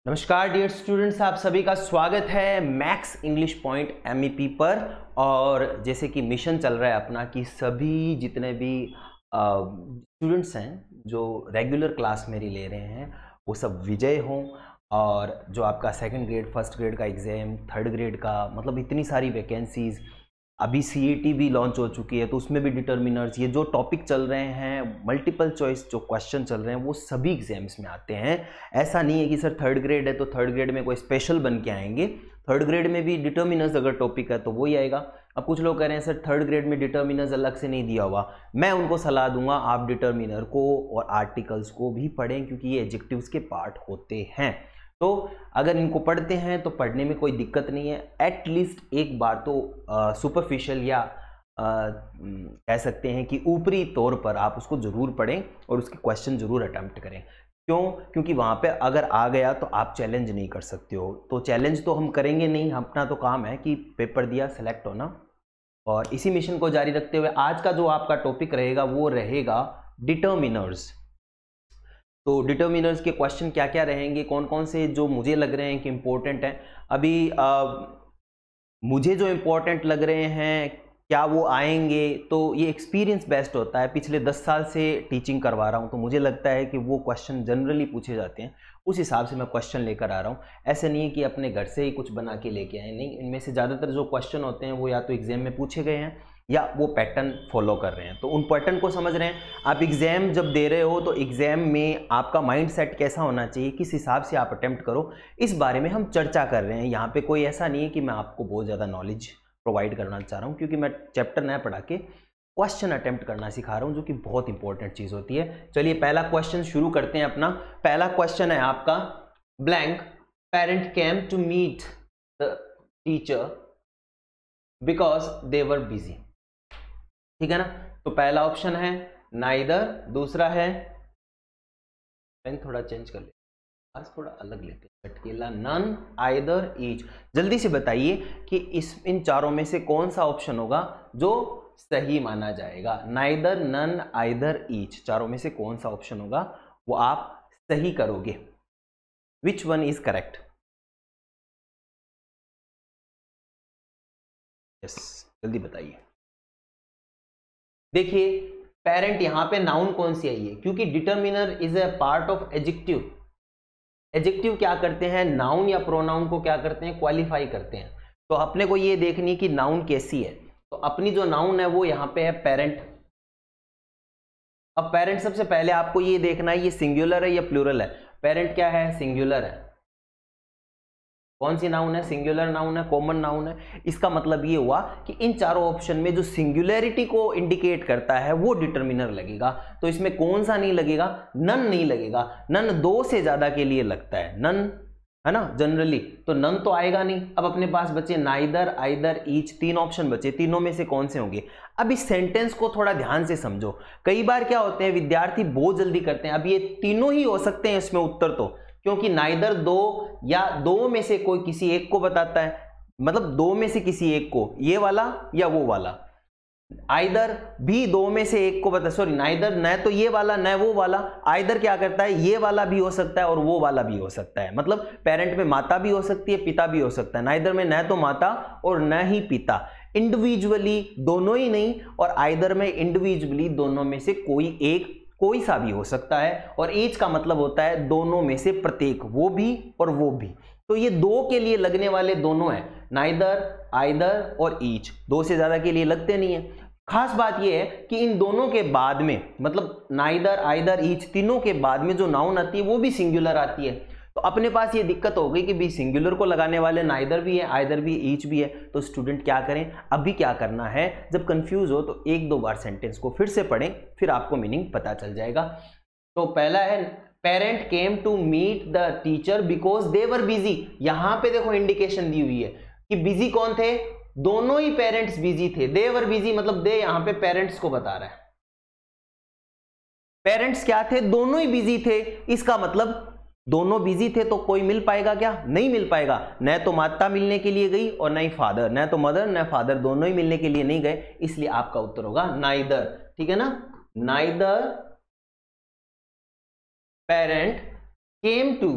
नमस्कार dear students, आप सभी का स्वागत है मैक्स इंग्लिश पॉइंट MEP पर। और जैसे कि मिशन चल रहा है अपना कि सभी जितने भी स्टूडेंट्स हैं जो रेगुलर क्लास मेरी ले रहे हैं वो सब विजय हों। और जो आपका सेकंड ग्रेड, फर्स्ट ग्रेड का एग्ज़ाम, थर्ड ग्रेड का, मतलब इतनी सारी वैकेंसीज़, अभी CET भी लॉन्च हो चुकी है तो उसमें भी डिटर्मिनर्स, ये जो टॉपिक चल रहे हैं, मल्टीपल चॉइस जो क्वेश्चन चल रहे हैं वो सभी एग्जाम्स में आते हैं। ऐसा नहीं है कि सर थर्ड ग्रेड है तो थर्ड ग्रेड में कोई स्पेशल बन के आएंगे। थर्ड ग्रेड में भी डिटर्मिनर्स अगर टॉपिक है तो वही आएगा। अब कुछ लोग कह रहे हैं सर थर्ड ग्रेड में डिटर्मिनर्स अलग से नहीं दिया हुआ। मैं उनको सलाह दूंगा आप डिटर्मिनर को और आर्टिकल्स को भी पढ़ें क्योंकि ये एडजेक्टिव्स के पार्ट होते हैं। तो अगर इनको पढ़ते हैं तो पढ़ने में कोई दिक्कत नहीं है। एटलीस्ट एक बार तो सुपरफिशियल या कह सकते हैं कि ऊपरी तौर पर आप उसको ज़रूर पढ़ें और उसके क्वेश्चन ज़रूर अटेम्प्ट करें। क्यों? क्योंकि वहाँ पे अगर आ गया तो आप चैलेंज नहीं कर सकते हो। तो चैलेंज तो हम करेंगे नहीं, अपना तो काम है कि पेपर दिया, सेलेक्ट होना। और इसी मिशन को जारी रखते हुए आज का जो आपका टॉपिक रहेगा वो रहेगा डिटर्मिनर्स। तो डिटर्मिनर्स के क्वेश्चन क्या क्या रहेंगे, कौन कौन से जो मुझे लग रहे हैं कि इम्पोर्टेंट हैं। अभी मुझे जो इम्पोर्टेंट लग रहे हैं क्या वो आएंगे, तो ये एक्सपीरियंस बेस्ट होता है। पिछले 10 साल से टीचिंग करवा रहा हूँ तो मुझे लगता है कि वो क्वेश्चन जनरली पूछे जाते हैं, उस हिसाब से मैं क्वेश्चन लेकर आ रहा हूँ। ऐसे नहीं है कि अपने घर से ही कुछ बना के लेके आए, नहीं। इनमें से ज़्यादातर जो क्वेश्चन होते हैं वो या तो एग्जाम में पूछे गए हैं या वो पैटर्न फॉलो कर रहे हैं। तो उन पैटर्न को समझ रहे हैं। आप एग्ज़ाम जब दे रहे हो तो एग्ज़ाम में आपका माइंड सेट कैसा होना चाहिए, किस हिसाब से आप अटेम्प्ट करो, इस बारे में हम चर्चा कर रहे हैं। यहाँ पे कोई ऐसा नहीं है कि मैं आपको बहुत ज़्यादा नॉलेज प्रोवाइड करना चाह रहा हूँ, क्योंकि मैं चैप्टर नया पढ़ा के क्वेश्चन अटेम्प्ट करना सिखा रहा हूँ, जो कि बहुत इंपॉर्टेंट चीज़ होती है। चलिए पहला क्वेश्चन शुरू करते हैं अपना। पहला क्वेश्चन है आपका, blank parent came to meet the teacher because they were busy. ठीक है ना? तो पहला ऑप्शन है नाइदर, दूसरा है, पेन थोड़ा चेंज कर ले, आज थोड़ा अलग लेते हैं, चटकेला, नन, आइदर, ईच। जल्दी से बताइए कि इन चारों में से कौन सा ऑप्शन होगा जो सही माना जाएगा। नाइदर, नन, आइदर, ईच, चारों में से कौन सा ऑप्शन होगा वो आप सही करोगे। Which one is correct? Yes, जल्दी बताइए। देखिए पेरेंट यहां पे नाउन कौन सी आई है, क्योंकि determiner is a part of adjective. Adjective क्या करते हैं, नाउन या प्रोनाउन को क्या करते हैं, क्वालिफाई करते हैं। तो अपने को ये देखनी कि नाउन कैसी है। तो अपनी जो नाउन है वो यहां पे है पेरेंट। अब पेरेंट सबसे पहले आपको ये देखना है ये सिंगुलर है या प्लूरल है। पेरेंट क्या है, सिंगुलर है। कौन सी नाउन है, सिंगुलर नाउन है, कॉमन नाउन है। इसका मतलब ये हुआ कि इन चारों ऑप्शन में जो सिंगुलैरिटी को इंडिकेट करता है वो डिटर्मिनर लगेगा। तो इसमें कौन सा नहीं लगेगा, नन नहीं लगेगा। नन दो से ज्यादा के लिए लगता है, नन, है ना, जनरली। तो नन तो आएगा नहीं। अब अपने पास बचे नाइदर, आइदर, ईच, तीन ऑप्शन बचे। तीनों में से कौन से होंगे? अब इस सेंटेंस को थोड़ा ध्यान से समझो। कई बार क्या होते हैं, विद्यार्थी बहुत जल्दी करते हैं। अब ये तीनों ही हो सकते हैं इसमें उत्तर, तो क्योंकि नाइदर दो या दो में से कोई किसी एक को बताता है, मतलब दो में से किसी एक को, ये वाला या वो वाला। आइदर भी दो में से एक को बता, सॉरी, नाइदर न तो ये वाला न वो वाला। आइदर क्या करता है, ये वाला भी हो सकता है और वो वाला भी हो सकता है। मतलब पेरेंट में माता भी हो सकती है, पिता भी हो सकता है। नाइदर में न तो माता और न ही पिता, इंडिविजुअली दोनों ही नहीं, और आइदर में इंडिविजुअली दोनों में से कोई एक, कोई सा भी हो सकता है। और ईच का मतलब होता है दोनों में से प्रत्येक, वो भी और वो भी। तो ये दो के लिए लगने वाले दोनों हैं, नाइदर, आइदर और ईच। दो से ज्यादा के लिए लगते नहीं है। खास बात यह है कि इन दोनों के बाद में, मतलब नाइदर, आइदर, ईच, तीनों के बाद में जो नाउन आती है वो भी सिंगुलर आती है। तो अपने पास ये दिक्कत हो गई कि भी सिंगुलर को लगाने वाले नाइदर भी है, आइदर भी, ईच भी है। तो स्टूडेंट क्या करें, अभी क्या करना है, जब कंफ्यूज हो तो एक दो बार सेंटेंस को फिर से पढ़ें, फिर आपको मीनिंग पता चल जाएगा। तो पहला है parent came to meet the teacher because they were busy. यहां पे देखो इंडिकेशन दी हुई है कि बिजी कौन थे, दोनों ही पेरेंट्स बिजी थे। दे वर बिजी मतलब दे यहां पे पेरेंट्स को बता रहा है। पेरेंट्स क्या थे, दोनों ही बिजी थे। इसका मतलब दोनों बिजी थे तो कोई मिल पाएगा क्या, नहीं मिल पाएगा। न तो माता मिलने के लिए गई और न ही फादर, न तो मदर न फादर, दोनों ही मिलने के लिए नहीं गए। इसलिए आपका उत्तर होगा नाइदर। ठीक है ना? Neither parent came to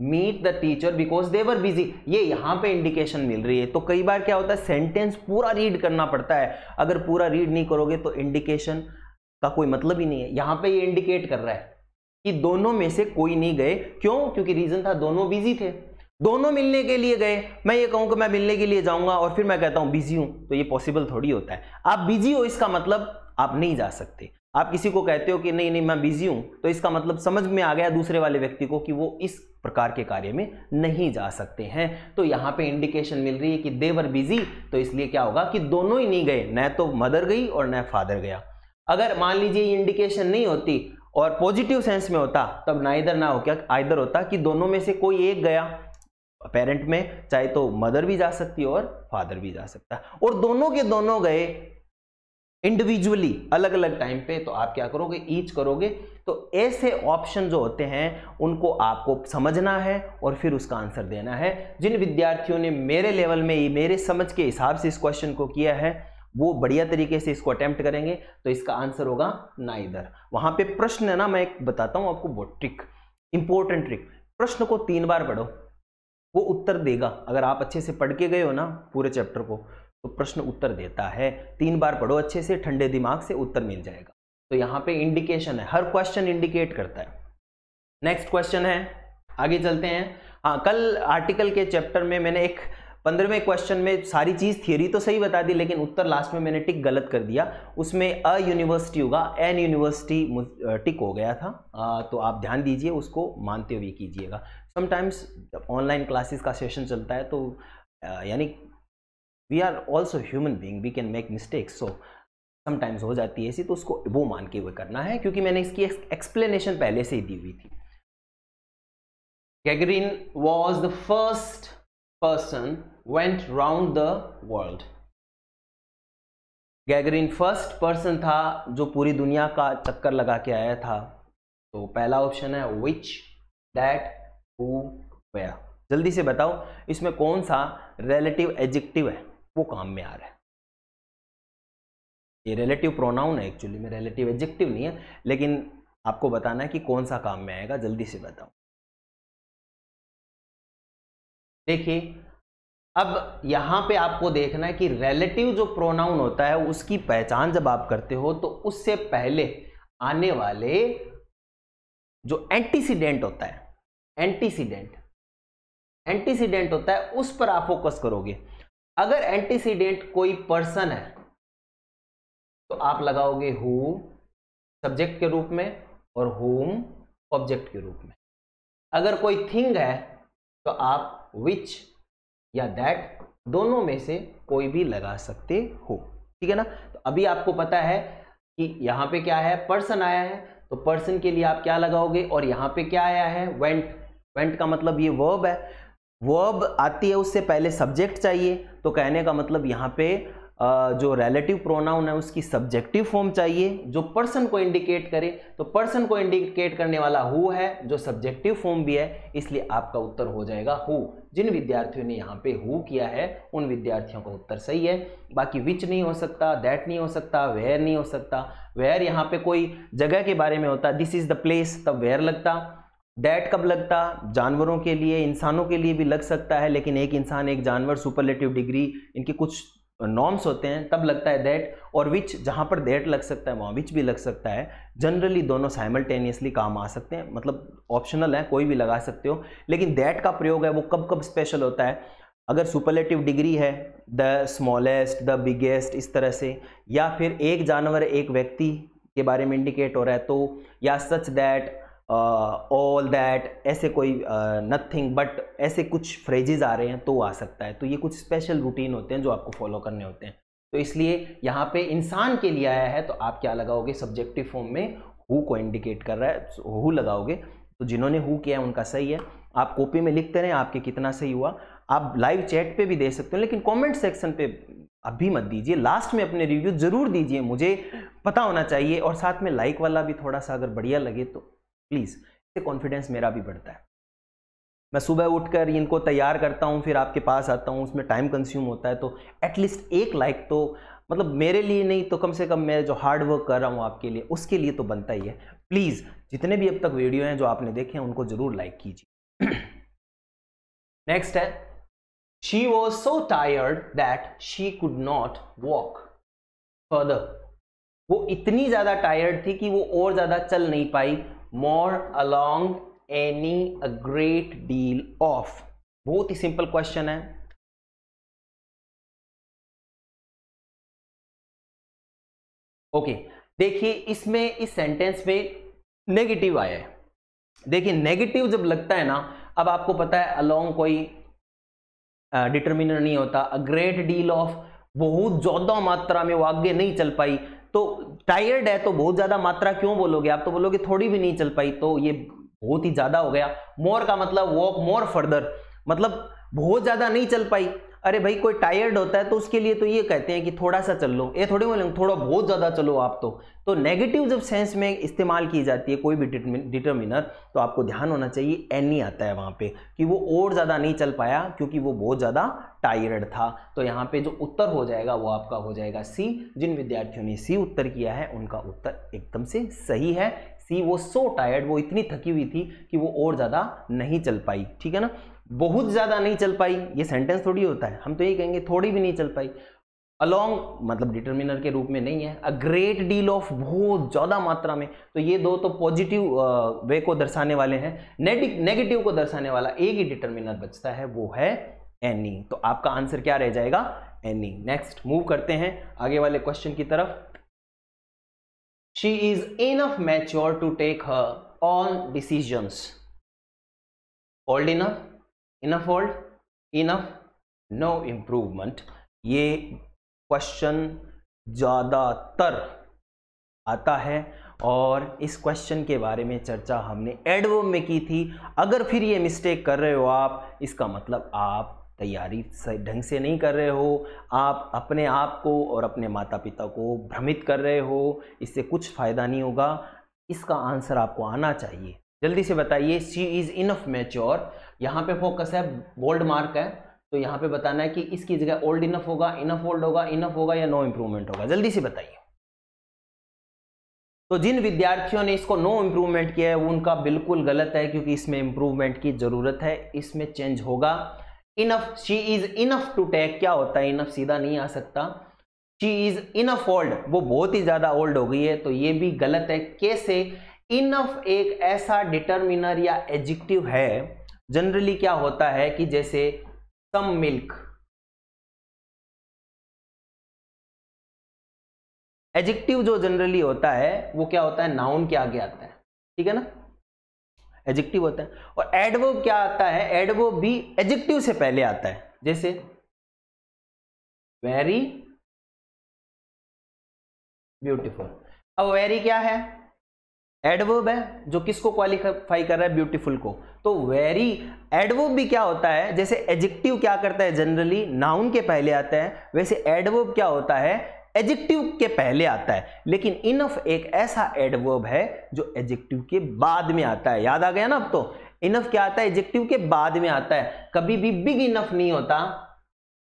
meet the teacher because they were busy, ये यहाँ पे इंडिकेशन मिल रही है। तो कई बार क्या होता है, सेंटेंस पूरा रीड करना पड़ता है, अगर पूरा रीड नहीं करोगे तो इंडिकेशन का कोई मतलब ही नहीं है। यहाँ पे ये इंडिकेट कर रहा है कि दोनों में से कोई नहीं गए। क्यों? क्योंकि रीजन था दोनों बिजी थे, दोनों मिलने के लिए गए। मैं ये कहूँ कि मैं मिलने के लिए जाऊंगा और फिर मैं कहता हूँ बिजी हूं, तो ये पॉसिबल थोड़ी होता है। आप बिजी हो इसका मतलब आप नहीं जा सकते। आप किसी को कहते हो कि नहीं नहीं मैं बिजी हूं, तो इसका मतलब समझ में आ गया दूसरे वाले व्यक्ति को कि वो इस प्रकार के कार्य में नहीं जा सकते हैं। तो यहाँ पे इंडिकेशन मिल रही है कि दे वर बिजी, तो इसलिए क्या होगा कि दोनों ही नहीं गए, न तो मदर गई और न फादर गया। अगर मान लीजिए ये इंडिकेशन नहीं होती और पॉजिटिव सेंस में होता, तब नाइदर ना हो क्या आइदर होता कि दोनों में से कोई एक गया। पेरेंट में चाहे तो मदर भी जा सकती है और फादर भी जा सकता है, और दोनों के दोनों गए इंडिविजुअली अलग अलग टाइम पे, तो आप क्या करोगे, ईच करोगे। तो ऐसे ऑप्शन जो होते हैं उनको आपको समझना है और फिर उसका आंसर देना है। जिन विद्यार्थियों ने मेरे लेवल में मेरे समझ के हिसाब से इस क्वेश्चन को किया है वो बढ़िया तरीके से इसको अटेम्प्ट करेंगे, तो इसका आंसर होगा नाइदर। वहां पे प्रश्न है ना, मैं एक बताता हूं आपको वो ट्रिक, इंपॉर्टेंट ट्रिक। प्रश्न को 3 बार पढ़ो, वो उत्तर देगा। अगर आप अच्छे से पढ़ के गए हो ना पूरे चैप्टर को, तो प्रश्न उत्तर देता है। 3 बार पढ़ो अच्छे से, ठंडे दिमाग से, उत्तर मिल जाएगा। तो यहाँ पे इंडिकेशन है, हर क्वेश्चन इंडिकेट करता है। नेक्स्ट क्वेश्चन है, आगे चलते हैं। हाँ, कल आर्टिकल के चैप्टर में मैंने एक 15वें क्वेश्चन में सारी चीज थियरी तो सही बता दी, लेकिन उत्तर लास्ट में मैंने टिक गलत कर दिया। उसमें अ यूनिवर्सिटी होगा, एन यूनिवर्सिटी टिक हो गया था। तो आप ध्यान दीजिए, उसको मानते हुए कीजिएगा। समटाइम्स जब ऑनलाइन क्लासेस का सेशन चलता है तो यानी we are also human being, we can make mistakes, so sometimes हो जाती है ऐसी, तो उसको वो मान के हुए करना है, क्योंकि मैंने इसकी एक्सप्लेनेशन पहले से ही दी हुई थी। Gagarin was the first person went round the world. Gagarin first person था जो पूरी दुनिया का चक्कर लगा के आया था। तो पहला ऑप्शन है विच, दैट, हु, वेयर। जल्दी से बताओ इसमें कौन सा रिलेटिव एडजेक्टिव है वो काम में आ रहा है। ये रिलेटिव प्रोनाउन है, एक्चुअली में रिलेटिव एडजेक्टिव नहीं है, लेकिन आपको बताना है कि कौन सा काम में आएगा। जल्दी से बताओ। देखिए, अब यहां पे आपको देखना है कि रिलेटिव जो प्रोनाउन होता है उसकी पहचान जब आप करते हो तो उससे पहले आने वाले जो एंटीसीडेंट होता है, एंटीसीडेंट होता है, उस पर आप फोकस करोगे। अगर एंटीसीडेंट कोई पर्सन है तो आप लगाओगे हु सब्जेक्ट के रूप में और हुम ऑब्जेक्ट के रूप में। अगर कोई थिंग है तो आप विच या दैट दोनों में से कोई भी लगा सकते हो, ठीक है ना। तो अभी आपको पता है कि यहाँ पे क्या है, पर्सन आया है, तो पर्सन के लिए आप क्या लगाओगे, और यहाँ पे क्या आया है, वेंट। वेंट का मतलब ये वर्ब है, वर्ब आती है उससे पहले सब्जेक्ट चाहिए, तो कहने का मतलब यहाँ पे जो रिलेटिव प्रोनाउन है उसकी सब्जेक्टिव फॉर्म चाहिए जो पर्सन को इंडिकेट करे। तो पर्सन को इंडिकेट करने वाला हु है जो सब्जेक्टिव फॉर्म भी है, इसलिए आपका उत्तर हो जाएगा हु। जिन विद्यार्थियों ने यहाँ पे हु किया है उन विद्यार्थियों का उत्तर सही है। बाकी विच नहीं हो सकता, दैट नहीं हो सकता, वेयर नहीं हो सकता। वेयर यहाँ पे कोई जगह के बारे में होता, दिस इज द प्लेस, तब वेयर लगता। दैट कब लगता, जानवरों के लिए, इंसानों के लिए भी लग सकता है, लेकिन एक इंसान एक जानवर सुपरलेटिव डिग्री इनके कुछ नॉर्म्स होते हैं तब लगता है दैट। और विच, जहां पर दैट लग सकता है वहां विच भी लग सकता है। जनरली दोनों साइमल्टेनियसली काम आ सकते हैं, मतलब ऑप्शनल है, कोई भी लगा सकते हो। लेकिन दैट का प्रयोग है वो कब कब स्पेशल होता है, अगर सुपरलेटिव डिग्री है, द स्मॉलेस्ट, द बिगेस्ट, इस तरह से, या फिर एक जानवर एक व्यक्ति के बारे में इंडिकेट हो रहा है तो, या सच दैट, ऑल दैट, ऐसे कोई नथिंग बट, ऐसे कुछ फ्रेजेस आ रहे हैं तो आ सकता है। तो ये कुछ स्पेशल रूटीन होते हैं जो आपको फॉलो करने होते हैं। तो इसलिए यहाँ पे इंसान के लिए आया है तो आप क्या लगाओगे, सब्जेक्टिव फॉर्म में हु को इंडिकेट कर रहा है, हु लगाओगे। तो जिन्होंने हु किया है उनका सही है। आप कॉपी में लिखते रहें आपके कितना सही हुआ। आप लाइव चैट पे भी दे सकते हो, लेकिन कॉमेंट सेक्शन पे अभी मत दीजिए, लास्ट में अपने रिव्यू जरूर दीजिए, मुझे पता होना चाहिए। और साथ में लाइक वाला भी थोड़ा सा अगर बढ़िया लगे तो प्लीज, इससे कॉन्फिडेंस मेरा भी बढ़ता है। मैं सुबह उठकर इनको तैयार करता हूँ, फिर आपके पास आता हूँ, उसमें टाइम कंज्यूम होता है, तो एटलीस्ट एक लाइक तो, मतलब मेरे लिए नहीं तो कम से कम मैं जो हार्ड वर्क कर रहा हूँ आपके लिए, उसके लिए तो बनता ही है। प्लीज़ जितने भी अब तक वीडियो हैं जो आपने देखे हैं उनको ज़रूर लाइक कीजिए। नेक्स्ट है she was so tired that she could not walk further. वो इतनी ज्यादा टायर्ड थी कि वो और ज्यादा चल नहीं पाई। More along any a great deal of. बहुत ही सिंपल क्वेश्चन है। ओके देखिए इसमें इस सेंटेंस में नेगेटिव आया है। देखिए नेगेटिव जब लगता है ना, अब आपको पता है अलोंग कोई डिटर्मिनर नहीं होता। अ ग्रेट डील ऑफ, बहुत ज्यादा मात्रा में वो आगे नहीं चल पाई। तो टायर्ड है तो बहुत ज्यादा मात्रा क्यों बोलोगे आप, तो बोलोगे थोड़ी भी नहीं चल पाई, तो ये बहुत ही ज्यादा हो गया। मोर का मतलब वॉक मोर फर्दर, मतलब बहुत ज्यादा नहीं चल पाई। अरे भाई कोई टायर्ड होता है तो उसके लिए तो ये कहते हैं कि थोड़ा सा चल लो, ये थोड़ी बोलेंगे थोड़ा बहुत ज्यादा चलो आप। तो नेगेटिव जब सेंस में इस्तेमाल की जाती है कोई भी डिटर्मिनर, तो आपको ध्यान होना चाहिए एनी आता है वहां पे, कि वो और ज्यादा नहीं चल पाया क्योंकि वो बहुत ज्यादा टायर्ड था। तो यहाँ पे जो उत्तर हो जाएगा वो आपका हो जाएगा सी। जिन विद्यार्थियों ने सी उत्तर किया है उनका उत्तर एकदम से सही है। सी वो सो टायर्ड, वो इतनी थकी हुई थी कि वो और ज्यादा नहीं चल पाई। ठीक है ना, बहुत ज्यादा नहीं चल पाई ये सेंटेंस थोड़ी होता है, हम तो ये कहेंगे थोड़ी भी नहीं चल पाई। अलोंग मतलब डिटर्मिनर के रूप में नहीं है। अ ग्रेट डील ऑफ, बहुत ज्यादा मात्रा में। तो ये दो तो पॉजिटिव वे को दर्शाने वाले हैं। नेगेटिव को दर्शाने वाला एक ही डिटर्मिनर बचता है, वो है एनी। तो आपका आंसर क्या रह जाएगा, एनी। नेक्स्ट मूव करते हैं आगे वाले क्वेश्चन की तरफ। She is enough mature to take her own decisions. Old enough, enough old, enough no improvement. ये क्वेश्चन ज्यादातर आता है और इस क्वेश्चन के बारे में चर्चा हमने एडवर्ब में की थी। अगर फिर ये मिस्टेक कर रहे हो आप, इसका मतलब आप तैयारी ढंग से नहीं कर रहे हो, आप अपने आप को और अपने माता पिता को भ्रमित कर रहे हो, इससे कुछ फायदा नहीं होगा। इसका आंसर आपको आना चाहिए। जल्दी से बताइए। शी इज इनफ मैच्योर, यहाँ पे फोकस है, बोल्ड मार्क है, तो यहाँ पे बताना है कि इसकी जगह ओल्ड इनफ होगा, इनफ ओल्ड होगा, इनफ होगा या नो इंप्रूवमेंट होगा। जल्दी से बताइए। तो जिन विद्यार्थियों ने इसको नो इंप्रूवमेंट किया है उनका बिल्कुल गलत है, क्योंकि इसमें इंप्रूवमेंट की जरूरत है, इसमें चेंज होगा। Enough, she is enough to take, क्या होता है इनफ, सीधा नहीं आ सकता। शी इज इनफ ओल्ड, वो बहुत ही ज्यादा ओल्ड हो गई है, तो ये भी गलत है। कैसे, इनफ एक ऐसा डिटर्मिनर या एडजेक्टिव है, जनरली क्या होता है कि जैसे सम मिल्क, एडजेक्टिव जो जनरली होता है वो क्या होता है, नाउन के आगे आता है। ठीक है ना, एडजेक्टिव होता है। और एडवर्ब क्या आता है, एडवर्ब भी एडजेक्टिव से पहले आता है। जैसे वेरी ब्यूटीफुल। अब वेरी क्या है, एडवर्ब है जो किसको क्वालिफाई कर रहा है, ब्यूटीफुल को। तो वेरी, एडवर्ब भी क्या होता है, जैसे एडजेक्टिव क्या करता है जनरली नाउन के पहले आता है, वैसे एडवर्ब क्या होता है, एडजेक्टिव के पहले आता है। लेकिन इनफ एक ऐसा एडवर्ब है जो एडजेक्टिव के बाद में आता है। याद आ गया ना अब तो, इनफ क्या आता है, एडजेक्टिव के बाद में आता है। कभी भी बिग इनफ नहीं होता,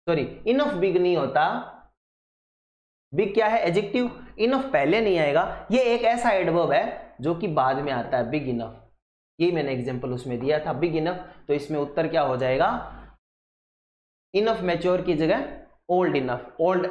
सॉरी इनफ बिग नहीं होता। बिग क्या है, एडजेक्टिव, इनफ पहले नहीं आएगा। ये एक ऐसा एडवर्ब है जो कि बाद में आता है, बिग इनफ। ये मैंने एग्जांपल उसमें दिया था, बिग इनफ। तो इसमें उत्तर क्या हो जाएगा, इनफ मैच्योर की जगह ओल्ड इनफ। ओल्ड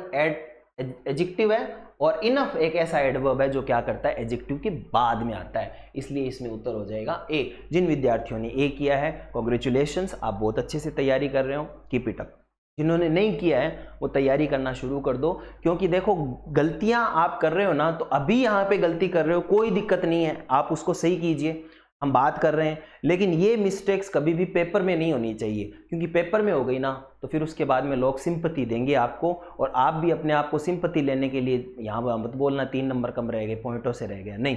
एडजेक्टिव है और इनफ एक ऐसा एडवर्ब है जो क्या करता है, एडजेक्टिव के बाद में आता है, इसलिए इसमें उत्तर हो जाएगा ए। जिन विद्यार्थियों ने ए किया है कॉन्ग्रेचुलेशंस, आप बहुत अच्छे से तैयारी कर रहे हो, कीप इट अप। जिन्होंने नहीं किया है वो तैयारी करना शुरू कर दो, क्योंकि देखो गलतियां आप कर रहे हो ना, तो अभी यहाँ पे गलती कर रहे हो, कोई दिक्कत नहीं है, आप उसको सही कीजिए। हम बात कर रहे हैं, लेकिन ये मिस्टेक्स कभी भी पेपर में नहीं होनी चाहिए, क्योंकि पेपर में हो गई ना तो फिर उसके बाद में लोग सिंपैथी देंगे आपको, और आप भी अपने आप को सिंपैथी लेने के लिए यहाँ मत बोलना 3 नंबर कम रह गए, पॉइंटों से रह गया, नहीं,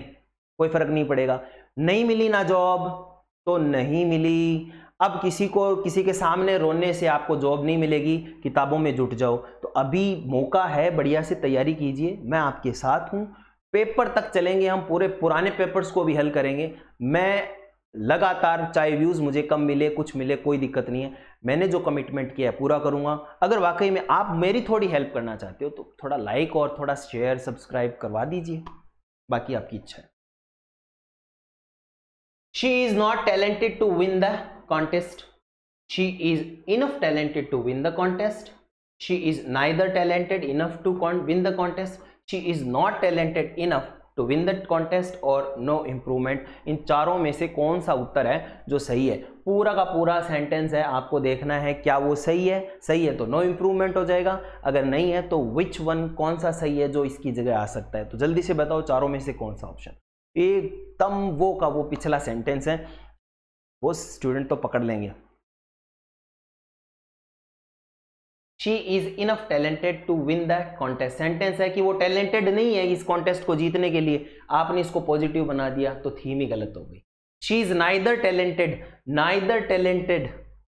कोई फर्क नहीं पड़ेगा। नहीं मिली ना जॉब तो नहीं मिली, अब किसी के सामने रोने से आपको जॉब नहीं मिलेगी, किताबों में जुट जाओ। तो अभी मौका है, बढ़िया से तैयारी कीजिए, मैं आपके साथ हूँ। पेपर तक चलेंगे हम, पूरे पुराने पेपर्स को भी हल करेंगे। मैं लगातार, चाहे व्यूज मुझे कम मिले कुछ मिले कोई दिक्कत नहीं है, मैंने जो कमिटमेंट किया है पूरा करूंगा। अगर वाकई में आप मेरी थोड़ी हेल्प करना चाहते हो तो थोड़ा लाइक और थोड़ा शेयर सब्सक्राइब करवा दीजिए, बाकी आपकी इच्छा है। She is not talented to win the contest. She is enough talented to win the contest, she is neither talented enough to win the contest, she is not talented enough to win the contest और no improvement. इन चारों में से कौन सा उत्तर है जो सही है? पूरा का पूरा सेंटेंस है, आपको देखना है क्या वो सही है। सही है तो नो इम्प्रूवमेंट हो जाएगा, अगर नहीं है तो विच वन, कौन सा सही है जो इसकी जगह आ सकता है। तो जल्दी से बताओ चारों में से कौन सा ऑप्शन। एकदम वो का वो पिछला सेंटेंस है, वो स्टूडेंट तो पकड़ लेंगे। She is enough talented to win the contest. Sentence है कि वो टैलेंटेड नहीं है इस कॉन्टेस्ट को जीतने के लिए, आपने इसको पॉजिटिव बना दिया तो थीम ही गलत हो गई। She is neither talented, neither talented,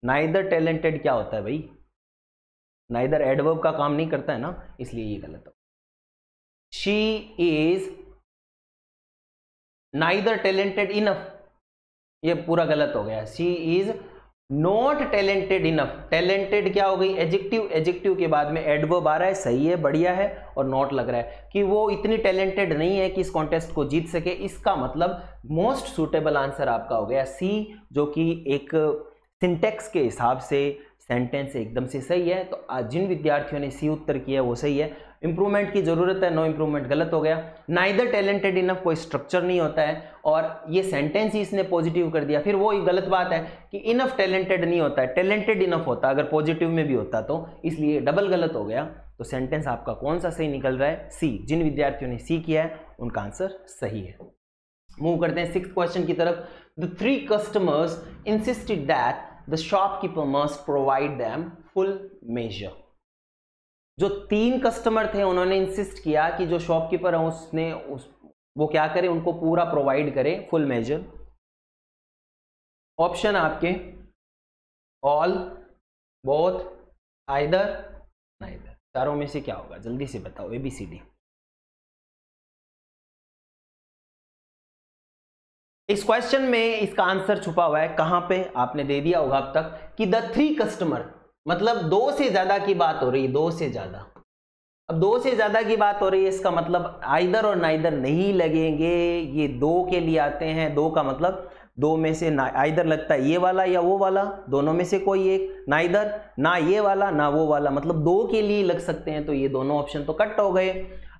neither talented क्या होता है भाई? नाइदर एडवर्ब का काम नहीं करता है ना, इसलिए ये गलत हो। She is neither talented enough, ये पूरा गलत हो गया। She is not talented enough, talented क्या हो गई? एडजेक्टिव, एडजेक्टिव के बाद में एडवर्ब आ रहा है, सही है, बढ़िया है, और नॉट लग रहा है कि वो इतनी टैलेंटेड नहीं है कि इस कॉन्टेस्ट को जीत सके। इसका मतलब मोस्ट सूटेबल आंसर आपका हो गया सी, जो कि एक सिंटेक्स के हिसाब से सेंटेंस एकदम से सही है। तो जिन विद्यार्थियों ने सी उत्तर किया वो सही है। इंप्रूवमेंट की जरूरत है, नो इंप्रूवमेंट गलत हो गया। नाइदर टैलेंटेड इनफ कोई स्ट्रक्चर नहीं होता है, और ये सेंटेंस ही इसने पॉजिटिव कर दिया। फिर वो गलत बात है कि इनफ टैलेंटेड नहीं होता है, टैलेंटेड इनफ होता अगर पॉजिटिव में भी होता तो, इसलिए डबल गलत हो गया। तो सेंटेंस आपका कौन सा सही निकल रहा है? सी। जिन विद्यार्थियों ने सी किया है उनका आंसर सही है। मूव करते हैं 6th क्वेश्चन की तरफ। The 3 customers insisted that the shopkeeper must provide them full measure। जो 3 कस्टमर थे उन्होंने इंसिस्ट किया कि जो शॉपकीपर है उसने वो क्या करे, उनको पूरा प्रोवाइड करे, फुल मेजर। ऑप्शन आपके ऑल, बोथ, आइदर, नाइदर। चारों में से क्या होगा? जल्दी से बताओ, ABCD। इस क्वेश्चन में इसका आंसर छुपा हुआ है कहां पे? आपने दे दिया होगा अब तक कि द 3 कस्टमर, मतलब 2 से ज्यादा की बात हो रही है, 2 से ज्यादा। अब 2 से ज्यादा की बात हो रही है, इसका मतलब आइदर और नाइदर नहीं लगेंगे, ये 2 के लिए आते हैं। 2 का मतलब 2 में से आइदर लगता है ये वाला या वो वाला, दोनों में से कोई एक। नाइदर, ना ये वाला ना वो वाला, मतलब 2 के लिए लग सकते हैं। तो ये दोनों ऑप्शन तो कट हो गए।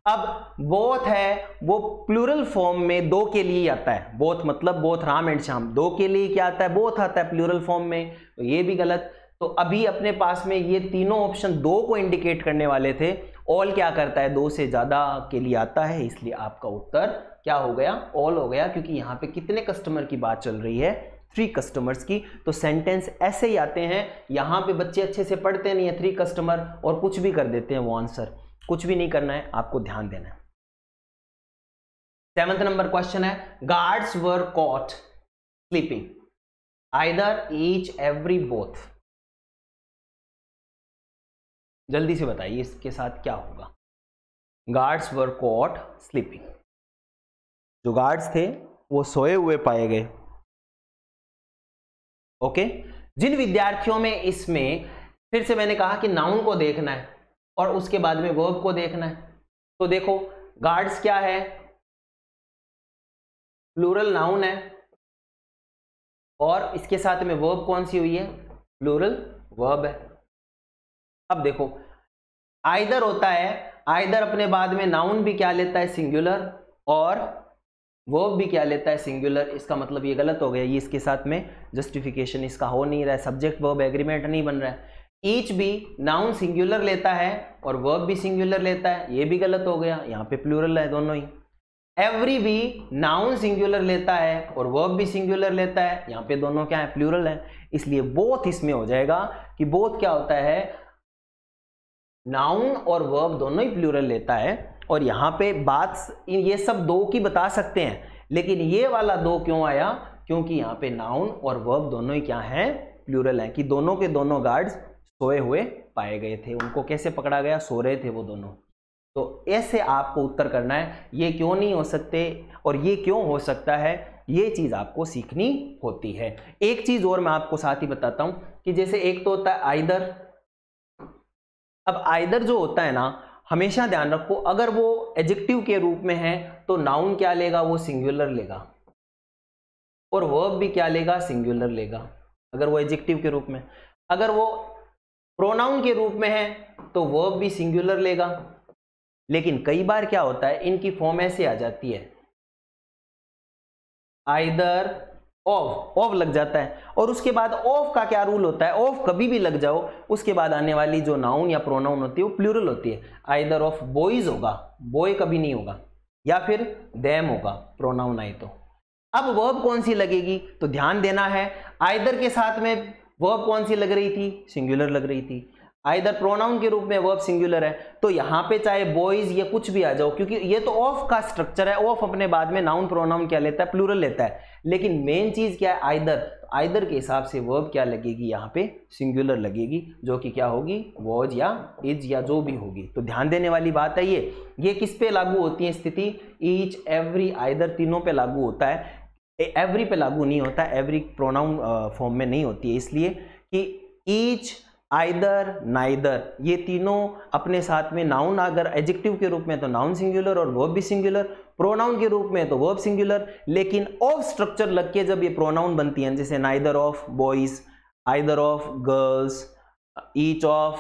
अब बोथ है वो प्लूरल फॉर्म में 2 के लिए आता है। बोथ मतलब बोथ राम एंड श्याम, 2 के लिए क्या आता है? बोथ आता है प्लूरल फॉर्म में, तो ये भी गलत। तो अभी अपने पास में ये तीनों ऑप्शन 2 को इंडिकेट करने वाले थे। ऑल क्या करता है? 2 से ज्यादा के लिए आता है, इसलिए आपका उत्तर क्या हो गया? ऑल हो गया, क्योंकि यहाँ पे कितने कस्टमर की बात चल रही है? 3 कस्टमर्स की। तो सेंटेंस ऐसे ही आते हैं। यहाँ पे बच्चे अच्छे से पढ़ते नहीं है, 3 कस्टमर, और कुछ भी कर देते हैं वो आंसर। कुछ भी नहीं करना है, आपको ध्यान देना है। 7th नंबर क्वेश्चन है, guards were caught sleeping either, each, every, both. जल्दी से बताइए इसके साथ क्या होगा? गार्ड्स वर कॉट स्लीपिंग, जो गार्ड्स थे वो सोए हुए पाए गए। ओके। जिन विद्यार्थियों में इसमें, फिर से मैंने कहा कि नाउन को देखना है और उसके बाद में वर्ब को देखना है। तो देखो गार्ड्स क्या है? प्लूरल नाउन है, और इसके साथ में वर्ब कौन सी हुई है? प्लूरल वर्ब है। अब देखो आइदर होता है, आइदर अपने बाद में नाउन भी क्या लेता है? सिंगुलर, और वर्ब भी क्या लेता है? सिंगुलर। इसका मतलब ये गलत हो गया, ये इसके साथ में जस्टिफिकेशन इसका हो नहीं रहा है, सब्जेक्ट वर्ब एग्रीमेंट नहीं बन रहा है। ईच भी नाउन सिंगुलर लेता है और वर्ब भी सिंगुलर लेता है, ये भी गलत हो गया, यहाँ पे प्लूरल है दोनों ही। एवरी भी नाउन सिंगुलर लेता है और वर्ब भी सिंगुलर लेता है, यहाँ पे दोनों क्या है? प्लूरल है। इसलिए बोथ इसमें हो जाएगा कि बोथ क्या होता है? नाउन और वर्ब दोनों ही प्लूरल लेता है। और यहाँ पे बात ये सब 2 की बता सकते हैं, लेकिन ये वाला 2 क्यों आया? क्योंकि यहाँ पे नाउन और वर्ब दोनों ही क्या है? प्लूरल है, कि दोनों के दोनों गार्ड्स सोए हुए पाए गए थे। उनको कैसे पकड़ा गया? सो रहे थे वो दोनों। तो ऐसे आपको उत्तर करना है। ये क्यों नहीं हो सकते और ये क्यों हो सकता है, ये चीज आपको सीखनी होती है। एक चीज और मैं आपको साथ ही बताता हूं कि जैसे एक तो होता है आइदर। अब आइदर जो होता है ना, हमेशा ध्यान रखो, अगर वो एडजेक्टिव के रूप में है तो नाउन क्या लेगा? वो सिंगुलर लेगा, और वर्ब भी क्या लेगा? सिंगुलर लेगा, अगर वो एडजेक्टिव के रूप में। अगर वो प्रोनाउन के रूप में है तो वर्ब भी सिंगुलर लेगा। लेकिन कई बार क्या होता है, इनकी फॉर्म ऐसे आ जाती है, आइदर ऑफ लग जाता है, और उसके बाद ऑफ का क्या रूल होता है, ऑफ कभी भी लग जाओ उसके बाद आने वाली जो नाउन या प्रोनाउन होती है वो प्लूरल होती है। आइदर ऑफ बॉयज होगा, बॉय कभी नहीं होगा, या फिर देम होगा प्रोनाउन आए तो। अब वर्ब कौन सी लगेगी, तो ध्यान देना है, आइदर के साथ में वर्ब कौन सी लग रही थी, सिंगुलर लग रही थी। आइदर प्रोनाउन के रूप में वर्ब सिंगुलर है, तो यहां पे चाहे बॉयज या कुछ भी आ जाओ, क्योंकि ये तो ऑफ का स्ट्रक्चर है, ऑफ अपने बाद में नाउन प्रोनाउन क्या लेता है, प्लूरल लेता है। लेकिन मेन चीज क्या है, आइदर, आइदर के हिसाब से वर्ब क्या लगेगी, यहाँ पे सिंगुलर लगेगी, जो कि क्या होगी, वॉज या इज या जो भी होगी। तो ध्यान देने वाली बात है ये किस पे लागू होती है स्थिति, ईच, एवरी, आइदर, तीनों पे लागू होता है। एवरी पे लागू नहीं होता, एवरी प्रोनाउन फॉर्म में नहीं होती है, इसलिए कि ईच, आइदर, नाइदर, ये तीनों अपने साथ में नाउन, अगर एडजेक्टिव के रूप में तो नाउन सिंगुलर और वर्ब भी सिंगुलर, प्रोनाउन के रूप में तो वर्ब सिंगुलर। लेकिन ऑफ स्ट्रक्चर लग के जब ये प्रोनाउन बनती हैं, जैसे neither of boys, either of girls, each of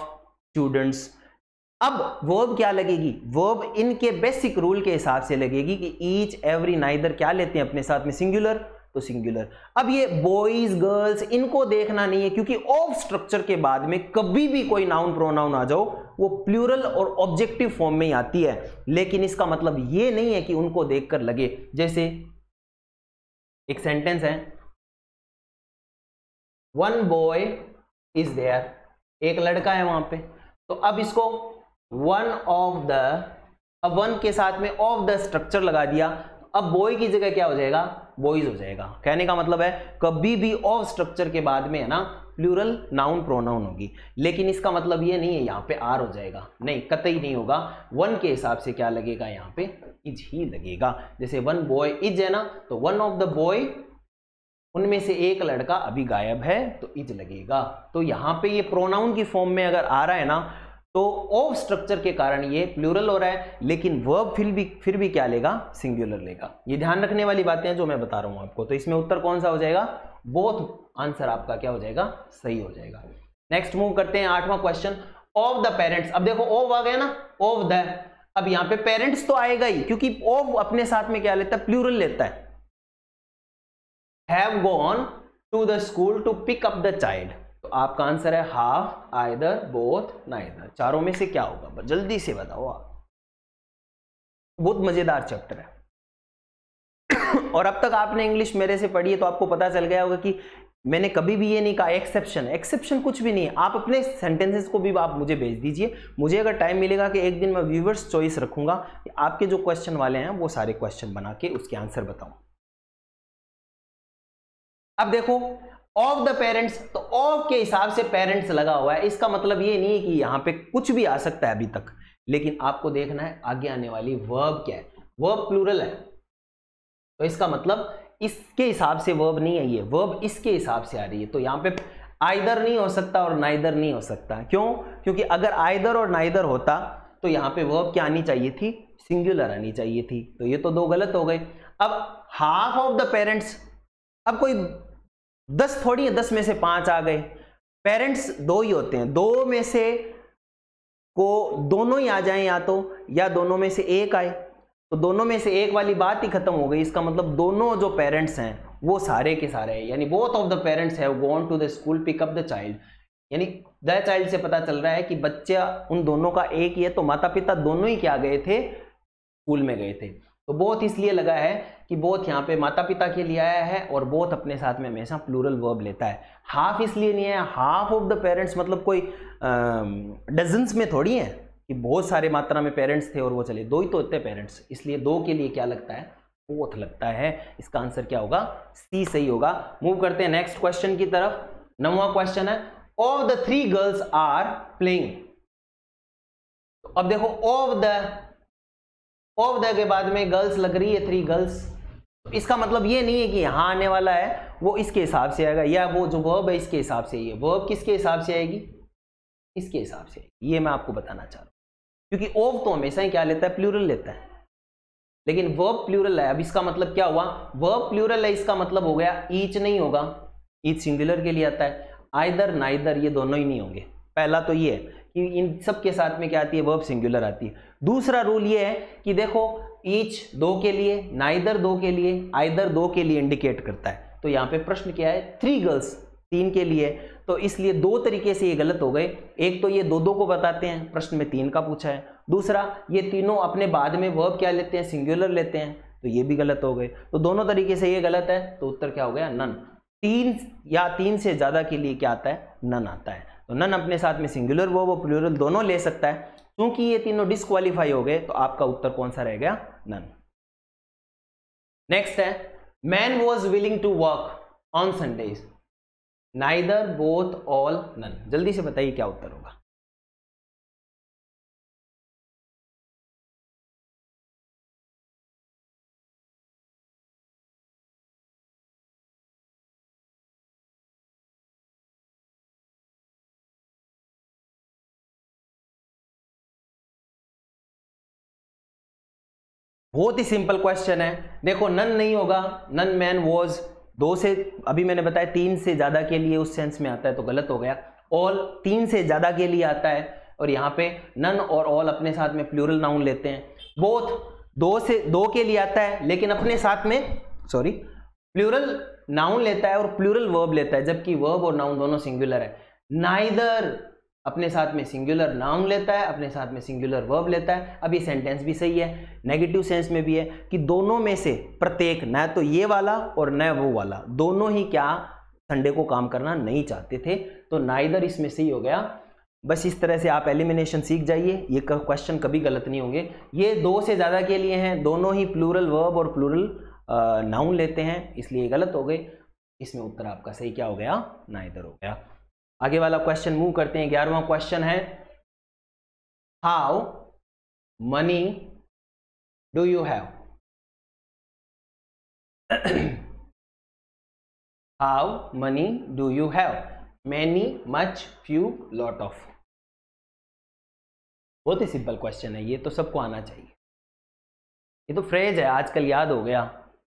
students, अब वर्ब क्या लगेगी, वर्ब इनके बेसिक रूल के हिसाब से लगेगी कि ईच, एवरी, नाइदर क्या लेते हैं अपने साथ में, सिंगुलर, तो सिंगुलर। अब ये बॉयज, गर्ल्स, इनको देखना नहीं है, क्योंकि ऑफ स्ट्रक्चर के बाद में कभी भी कोई नाउन प्रोनाउन आ जाओ वो प्लूरल और ऑब्जेक्टिव फॉर्म में ही आती है। लेकिन इसका मतलब ये नहीं है कि उनको देखकर लगे, जैसे एक सेंटेंस है, वन बॉय इज देयर, एक लड़का है वहां पे, तो अब इसको वन ऑफ द, अब वन के साथ में ऑफ द स्ट्रक्चर लगा दिया, अब बॉय की जगह क्या हो जाएगा, बॉयज हो जाएगा। कहने का मतलब है कभी भी ऑफ स्ट्रक्चर के बाद में है ना प्लूरल नाउन प्रोनाउन होगी। लेकिन इसका मतलब ये नहीं है यहाँ पे आर हो जाएगा, नहीं, कतई नहीं होगा। वन के हिसाब से क्या लगेगा, यहाँ पे इज ही लगेगा। जैसे वन बॉय इज है ना, तो वन ऑफ द बॉय, उनमें से एक लड़का अभी गायब है, तो इज लगेगा। तो यहाँ पे ये प्रोनाउन की फॉर्म में अगर आ रहा है ना, तो ऑफ स्ट्रक्चर के कारण ये प्लूरल हो रहा है, लेकिन वर्ब फिर भी क्या लेगा, सिंगुलर लेगा। ये ध्यान रखने वाली बातें हैं जो मैं बता रहा हूं आपको। तो इसमें उत्तर कौन सा हो जाएगा, बोथ आंसर आपका क्या हो जाएगा, सही हो जाएगा। नेक्स्ट मूव करते हैं, 8वां क्वेश्चन, ऑफ द पेरेंट्स। अब देखो ऑफ आ गया ना, ऑफ द, अब यहां पे पेरेंट्स तो आएगा ही, क्योंकि ऑफ अपने साथ में क्या लेता है, प्लूरल लेता है। Have gone to the school to pick up the child, तो आपका आंसर है हाफ, आइदर, बोथ, नाइदर। चारों में से क्या होगा, जल्दी से बताओ आप। बहुत मजेदार चैप्टर है और अब तक आपने इंग्लिश मेरे से पढ़ी है तो आपको पता चल गया होगा कि मैंने कभी भी ये नहीं कहा एक्सेप्शन कुछ भी नहीं है। आप अपने सेंटेंसेस को भी आप मुझे भेज दीजिए, मुझे अगर टाइम मिलेगा कि एक दिन मैं व्यूअर्स चॉइस रखूंगा, आपके जो क्वेश्चन वाले हैं वो सारे क्वेश्चन बना के उसके आंसर बताऊं। अब देखो ऑफ द पेरेंट्स, तो ऑफ के हिसाब से पेरेंट्स लगा हुआ है, इसका मतलब ये नहीं है कि यहां पे कुछ भी आ सकता है अभी तक, लेकिन आपको देखना है आगे आने वाली वर्ब क्या है। वर्ब प्लूरल है, तो इसका मतलब इसके हिसाब से वर्ब नहीं है, ये वर्ब इसके हिसाब से आ रही है। तो यहां पे आइदर नहीं हो सकता और नाइदर नहीं हो सकता। क्यों, क्योंकि अगर आइदर और नाइदर होता तो यहां पे वर्ब क्या आनी चाहिए थी, सिंगुलर आनी चाहिए थी। तो ये तो दो गलत हो गए। अब हाफ ऑफ द पेरेंट्स, अब कोई 10 थोड़ी है, 10 में से 5 आ गए। पेरेंट्स 2 ही होते हैं, 2 में से को दोनों ही आ जाएं या तो, या दोनों में से एक आए, तो दोनों में से एक वाली बात ही खत्म हो गई। इसका मतलब दोनों जो पेरेंट्स हैं वो सारे के सारे हैं, यानी both of the parents have gone to the school pick up the child, यानी द चाइल्ड से पता चल रहा है कि बच्चा उन दोनों का एक ही है, तो माता पिता दोनों ही क्या गए थे, स्कूल में गए थे। तो बोथ इसलिए लगा है कि बोथ यहाँ पे माता पिता के लिए आया है, और बोथ अपने साथ में हमेशा प्लूरल वर्ब लेता है। हाफ इसलिए नहीं है, हाफ ऑफ द पेरेंट्स मतलब कोई डजन्स में थोड़ी है कि बहुत सारे मात्रा में पेरेंट्स थे और वो चले, 2 ही तो होते हैं पेरेंट्स, इसलिए 2 के लिए क्या लगता है, बोथ लगता है। इसका आंसर क्या होगा, सी सही होगा। मूव करते हैं नेक्स्ट क्वेश्चन की तरफ। 9वां क्वेश्चन है, of the 3 girls are playing. अब देखो ऑफ द के बाद में गर्ल्स लग रही है, 3 गर्ल्स, इसका मतलब ये नहीं है कि यहां आने वाला है वो इसके हिसाब से आएगा, या वो जो वर्ब है इसके हिसाब से। ये वर्ब किसके हिसाब से आएगी, इसके हिसाब से। ये मैं आपको बताना चाह रहा हूं, क्योंकि ऑफ तो हमेशा ही क्या लेता है, प्लूरल लेता है, लेकिन वर्ब प्लूरल है। अब इसका मतलब क्या हुआ, वर्ब प्लूरल है, इसका मतलब हो गया ईच नहीं होगा, ईच सिंगुलर के लिए आता है। आइदर नाइदर ये दोनों ही नहीं होंगे। पहला तो ये है कि इन सब के साथ में क्या आती है, वर्ब सिंगुलर आती है। दूसरा रूल ये है कि देखो ईच 2 के लिए, नाइदर 2 के लिए, आइदर 2 के लिए इंडिकेट करता है। तो यहाँ पे प्रश्न क्या है, 3 गर्ल्स 3 के लिए, तो इसलिए 2 तरीके से ये गलत हो गए। एक तो ये 2 को बताते हैं, प्रश्न में 3 का पूछा है। दूसरा ये तीनों अपने बाद में वर्ब क्या लेते हैं, सिंगुलर लेते हैं, तो ये भी गलत हो गए। तो दोनों तरीके से ये गलत है, तो उत्तर क्या हो गया, नन। 3 या 3 से ज्यादा के लिए क्या आता है, नन आता है। तो नन अपने साथ में सिंगुलर वर्ब और प्लूरल दोनों ले सकता है। क्योंकि ये तीनों डिस्क्वालीफाई हो गए, तो आपका उत्तर कौन सा रह गया, नन। नेक्स्ट है, man was willing to work on Sundays, neither, both, all, none. जल्दी से बताइए क्या उत्तर होगा। बहुत ही सिंपल क्वेश्चन है। देखो नन नहीं होगा, नन मैन वॉज 2 से, अभी मैंने बताया 3 से ज्यादा के लिए उस सेंस में आता है, तो गलत हो गया। ऑल 3 से ज्यादा के लिए आता है, और यहाँ पे नन और ऑल अपने साथ में प्लूरल नाउन लेते हैं। बोथ 2 के लिए आता है, लेकिन अपने साथ में प्लूरल नाउन लेता है और प्लूरल वर्ब लेता है, जबकि वर्ब और नाउन दोनों सिंगुलर है। नाइदर अपने साथ में सिंगुलर नाउन लेता है, अपने साथ में सिंगुलर वर्ब लेता है। अब ये सेंटेंस भी सही है, नेगेटिव सेंस में भी है कि दोनों में से प्रत्येक, न तो ये वाला और न वो वाला, दोनों ही क्या संडे को काम करना नहीं चाहते थे। तो नाइदर इसमें सही हो गया। बस इस तरह से आप एलिमिनेशन सीख जाइए, ये क्वेश्चन कभी गलत नहीं होंगे। ये 2 से ज़्यादा के लिए हैं, दोनों ही प्लूरल वर्ब और प्लूरल नाउन लेते हैं, इसलिए गलत हो गए। इसमें उत्तर आपका सही क्या हो गया, नाइदर हो गया। आगे वाला क्वेश्चन मूव करते हैं। 11वां क्वेश्चन है, how many do you have, how many do you have, many, much, few, lot of. बहुत ही सिंपल क्वेश्चन है, ये तो सबको आना चाहिए। ये तो फ्रेज है, आजकल याद हो गया।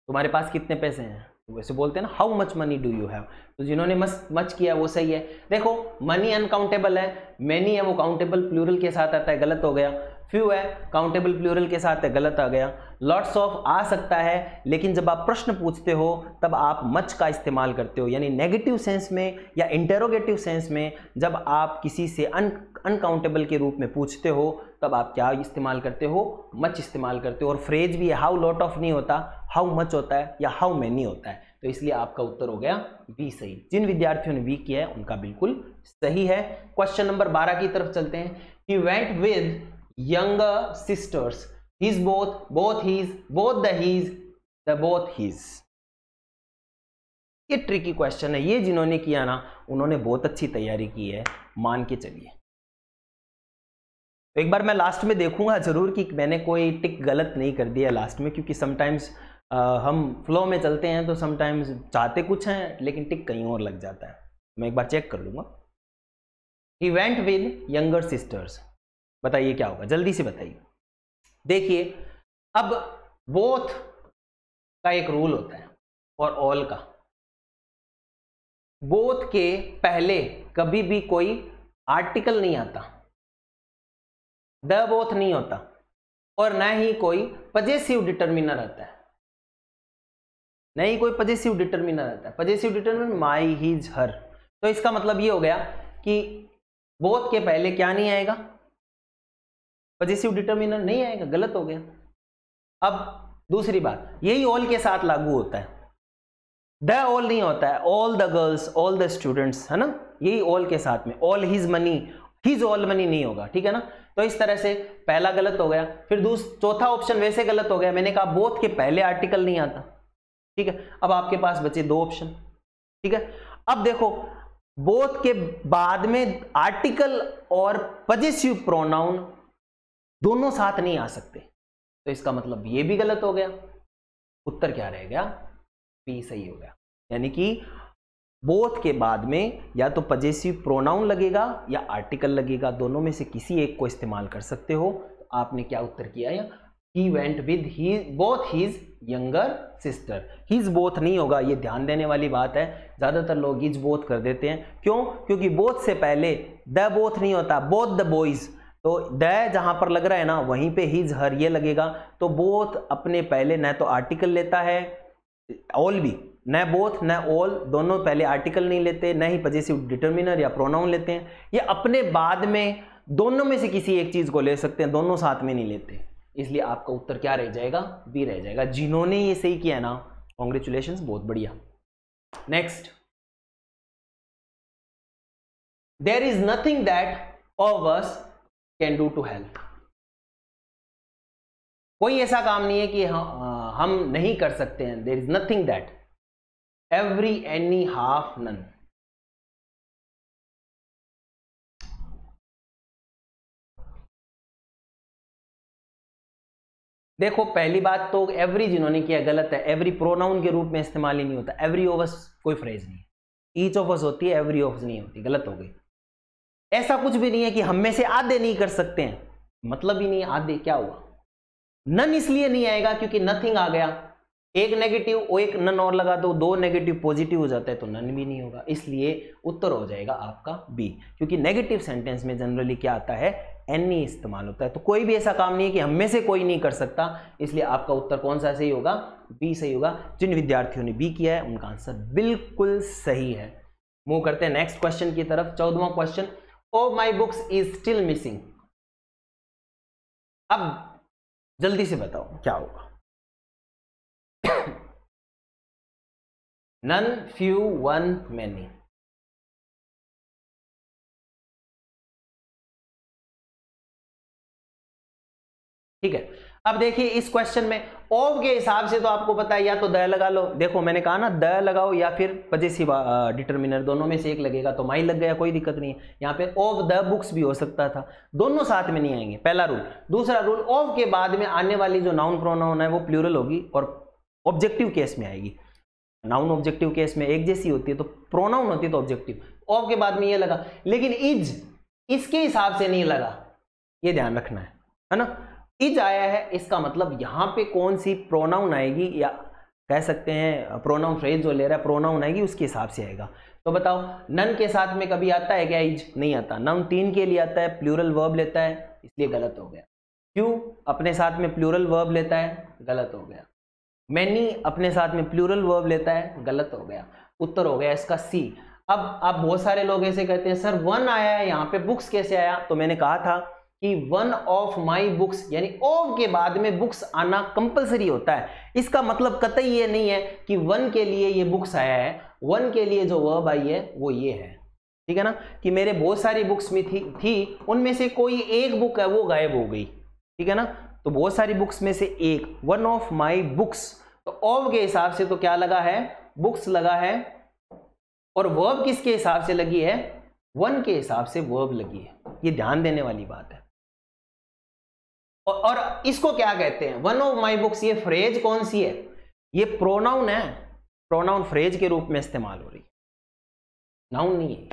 तुम्हारे पास कितने पैसे हैं, वैसे बोलते हैं ना, how much money do you have. तो जिन्होंने मच किया वो सही है। देखो मनी अनकाउंटेबल है, मैनी है वो काउंटेबल प्लूरल के साथ आता है, गलत हो गया। फ्यू है काउंटेबल प्लूरल के साथ है, गलत आ गया। लॉट्स ऑफ आ सकता है, लेकिन जब आप प्रश्न पूछते हो तब आप मच का इस्तेमाल करते हो, यानी नेगेटिव सेंस में या इंटेरोगेटिव सेंस में जब आप किसी से अनकाउंटेबल के रूप में पूछते हो तब आप क्या इस्तेमाल करते हो, मच इस्तेमाल करते हो। और फ्रेज भी हाउ लॉट ऑफ नहीं होता, हाउ मच होता है या हाउ मैनी होता है। तो इसलिए आपका उत्तर हो गया बी सही। जिन विद्यार्थियों ने बी किया है उनका बिल्कुल सही है। क्वेश्चन नंबर 12 की तरफ चलते हैं। He went with younger sisters, his both his, both the his, the both his। ये ट्रिकी क्वेश्चन है, ये जिन्होंने किया ना उन्होंने बहुत अच्छी तैयारी की है, मान के चलिए। तो एक बार मैं लास्ट में देखूंगा जरूर कि मैंने कोई टिक गलत नहीं कर दिया लास्ट में, क्योंकि समटाइम्स हम फ्लो में चलते हैं तो समटाइम्स चाहते कुछ हैं लेकिन टिक कहीं और लग जाता है। मैं एक बार चेक कर लूंगा। He went with younger sisters, बताइए क्या होगा, जल्दी से बताइए। देखिए अब बोथ का एक रूल होता है और ऑल का। बोथ के पहले कभी भी कोई आर्टिकल नहीं आता, द बोथ नहीं होता, और न ही कोई पजेसिव डिटर्मिनर आता है, नहीं कोई पजेसिव डिटर्मिनर आता है। पजेसिव डिटर्मिनर माई, हिज, हर। तो इसका मतलब ये हो गया कि बोथ के पहले क्या नहीं आएगा, पजेसिव डिटर्मिनर नहीं आएगा, गलत हो गया। अब दूसरी बात, यही ऑल के साथ लागू होता है, द ऑल नहीं होता है, all the girls, all the students, है ना, यही ऑल के साथ में। All his money, his all money नहीं होगा, ठीक है ना। तो इस तरह से पहला गलत हो गया। फिर चौथा ऑप्शन वैसे गलत हो गया, मैंने कहा बोथ के पहले आर्टिकल नहीं आता, ठीक है। अब आपके पास बचे 2 ऑप्शन, ठीक है। अब देखो बोथ के बाद में आर्टिकल और पजेसिव प्रोनाउन दोनों साथ नहीं आ सकते, तो इसका मतलब ये भी गलत हो गया। उत्तर क्या रह गया, बी सही हो गया। यानी कि बोथ के बाद में या तो पजेसिव प्रोनाउन लगेगा या आर्टिकल लगेगा, दोनों में से किसी एक को इस्तेमाल कर सकते हो। तो आपने क्या उत्तर किया, या he went with he both his younger sister. His both नहीं होगा, ये ध्यान देने वाली बात है। ज्यादातर लोग हिज बोथ कर देते हैं, क्यों? क्योंकि बोथ से पहले द बोथ नहीं होता, बोथ द बॉयज। तो द जहां पर लग रहा है ना, वहीं पे हिज हर ये लगेगा। तो बोथ अपने पहले न तो आर्टिकल लेता है, ऑल भी, न बोथ न ऑल, दोनों पहले आर्टिकल नहीं लेते, न ही पजेसिव डिटर्मिनर या प्रोनाउन लेते हैं। ये अपने बाद में दोनों में से किसी एक चीज को ले सकते हैं, दोनों साथ में नहीं लेते। इसलिए आपका उत्तर क्या रह जाएगा? बी रह जाएगा। जिन्होंने ये सही किया ना, कॉन्ग्रेचुलेशंस, बहुत बढ़िया। Next, there is nothing that all of us can do to help. कोई ऐसा काम नहीं है कि हम नहीं कर सकते हैं। There is nothing that, every, any, half, none. देखो, पहली बात तो एवरी जिन्होंने किया गलत है। एवरी प्रोनाउन के रूप में इस्तेमाल ही नहीं होता। एवरी ऑफ अस कोई फ्रेज नहीं है, ईच ऑफ अस होती है, एवरी ऑफ अस नहीं होती, गलत हो गई। ऐसा कुछ भी नहीं है कि हम में से आधे नहीं कर सकते हैं, मतलब ही नहीं। आधे क्या हुआ? नन इसलिए नहीं आएगा क्योंकि नथिंग आ गया, एक नेगेटिव और एक नन और लगा दो, दो नेगेटिव पॉजिटिव हो जाता है, तो नन भी नहीं होगा। इसलिए उत्तर हो जाएगा आपका बी, क्योंकि नेगेटिव सेंटेंस में जनरली क्या आता है? एनी इस्तेमाल होता है। तो कोई भी ऐसा काम नहीं है कि हम में से कोई नहीं कर सकता। इसलिए आपका उत्तर कौन सा सही होगा? बी सही होगा। जिन विद्यार्थियों ने बी किया है उनका आंसर बिल्कुल सही है। मूव करते हैं नेक्स्ट क्वेश्चन की तरफ। 14वां question, of my books is still missing. अब जल्दी से बताओ क्या होगा? None, few, one, many. ठीक है, अब देखिए इस क्वेश्चन में ऑफ के हिसाब से तो आपको पता है, या तो द लगा लो। देखो मैंने कहा ना, द लगाओ या फिर पजेसिव डिटर्मिनर, दोनों में से एक लगेगा, तो माई लग गया, कोई दिक्कत नहीं है। यहाँ पे ऑफ द बुक्स भी हो सकता था, दोनों साथ में नहीं आएंगे, पहला रूल। दूसरा रूल, ऑफ के बाद में आने वाली जो नाउन प्रोनाउन है वो प्लूरल होगी और ऑब्जेक्टिव केस में आएगी। नाउन ऑब्जेक्टिव केस में एक जैसी होती है, तो प्रोनाउन होती है तो ऑब्जेक्टिव। ऑफ के बाद में ये लगा, लेकिन इज इसके हिसाब से नहीं लगा, ये ध्यान रखना है ना। इज आया है, इसका मतलब यहां पे कौन सी प्रोनाउन आएगी, या कह सकते हैं प्रोनाउन फ्रेज जो ले रहा है प्रोनाउन आएगी, उसके हिसाब से आएगा। तो बताओ, नन के साथ में कभी आता है क्या इज? नहीं आता। नाउन 3 के लिए आता है, प्लूरल वर्ब लेता है, इसलिए गलत हो गया। क्यों अपने साथ में प्लूरल वर्ब लेता है, गलत हो गया। मैनी अपने साथ में प्लूरल वर्ब लेता है, गलत हो गया। उत्तर हो गया इसका सी। अब बहुत सारे लोग ऐसे कहते हैं, सर वन आया है यहाँ पे, बुक्स कैसे आया? तो मैंने कहा था कि वन ऑफ माई बुक्स, यानी ऑफ के बाद में बुक्स आना कंपलसरी होता है। इसका मतलब कतई ये नहीं है कि वन के लिए ये बुक्स आया है। वन के लिए जो वर्ब आई है वो ये है, ठीक है ना, कि मेरे बहुत सारी बुक्स में थी उनमें से कोई एक बुक है वो गायब हो गई, ठीक है ना। तो बहुत सारी बुक्स में से एक, वन ऑफ माई बुक्स, तो ऑफ के हिसाब से तो क्या लगा है? बुक्स लगा है। और वर्ब किसके हिसाब से लगी है? वन के हिसाब से वर्ब लगी है। ये ध्यान देने वाली बात है। और इसको क्या कहते हैं? वन ऑफ माई बुक्स, ये फ्रेज कौन सी है? ये प्रोनाउन है, प्रोनाउन फ्रेज के रूप में इस्तेमाल हो रही, नाउन नहीं है।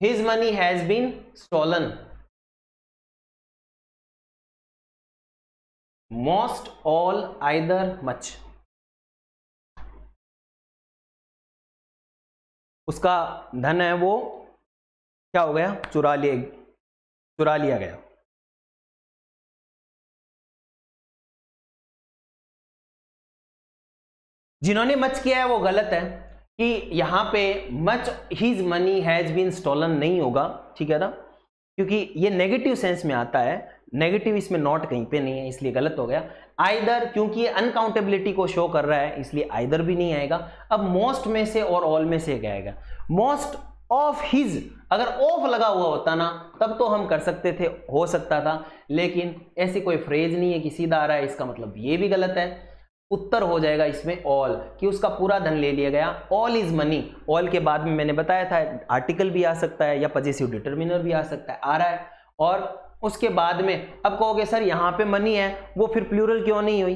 His money has been stolen, most, all, either, much. उसका धन है वो क्या हो गया? चुरा लिया गया। जिन्होंने मच किया है वो गलत है, कि यहां पे much, his money has been stolen नहीं होगा, ठीक है ना, क्योंकि ये नेगेटिव सेंस में आता है। नेगेटिव इसमें नॉट कहीं पे नहीं है, इसलिए गलत हो गया। आइदर, क्योंकि ये अनकाउंटेबिलिटी को शो कर रहा है, इसलिए आइदर भी नहीं आएगा। अब मोस्ट में से और ऑल में से क्या आएगा? मोस्ट ऑफ हिज, अगर ऑफ लगा हुआ होता ना तब तो हम कर सकते थे, हो सकता था, लेकिन ऐसी कोई फ्रेज नहीं है कि सीधा आ रहा है, इसका मतलब ये भी गलत है। उत्तर हो जाएगा इसमें ऑल, कि उसका पूरा धन ले लिया गया। ऑल इज मनी, ऑल के बाद में मैंने बताया था आर्टिकल भी आ सकता है या पजेसिव डिटर्मिनर भी आ सकता है, आ रहा है। और उसके बाद में अब कहोगे सर यहां पे मनी है, वो फिर प्लूरल क्यों नहीं हुई?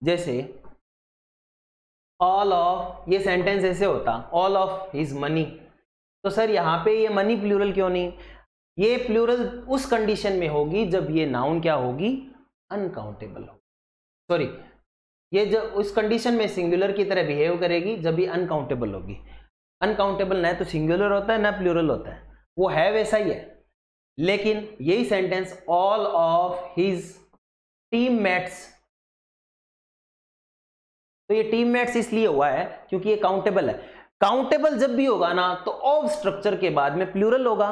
जैसे ऑल ऑफ, ये सेंटेंस ऐसे होता, ऑल ऑफ हिज मनी, तो सर यहां पे ये मनी प्लूरल क्यों नहीं? ये प्लूरल उस कंडीशन में होगी जब ये नाउन क्या होगी? अनकाउंटेबल हो, सॉरी ये जब उस कंडीशन में सिंगुलर की तरह बिहेव करेगी जब ये अनकाउंटेबल होगी। अनकाउंटेबल ना तो सिंगुलर होता है ना प्लूरल होता है, वो है वैसा ही है। लेकिन यही sentence all of his teammates, तो ये टीममेट्स इसलिए हुआ है क्योंकि ये काउंटेबल है। काउंटेबल जब भी होगा ना तो ऑफ स्ट्रक्चर के बाद में प्लूरल होगा,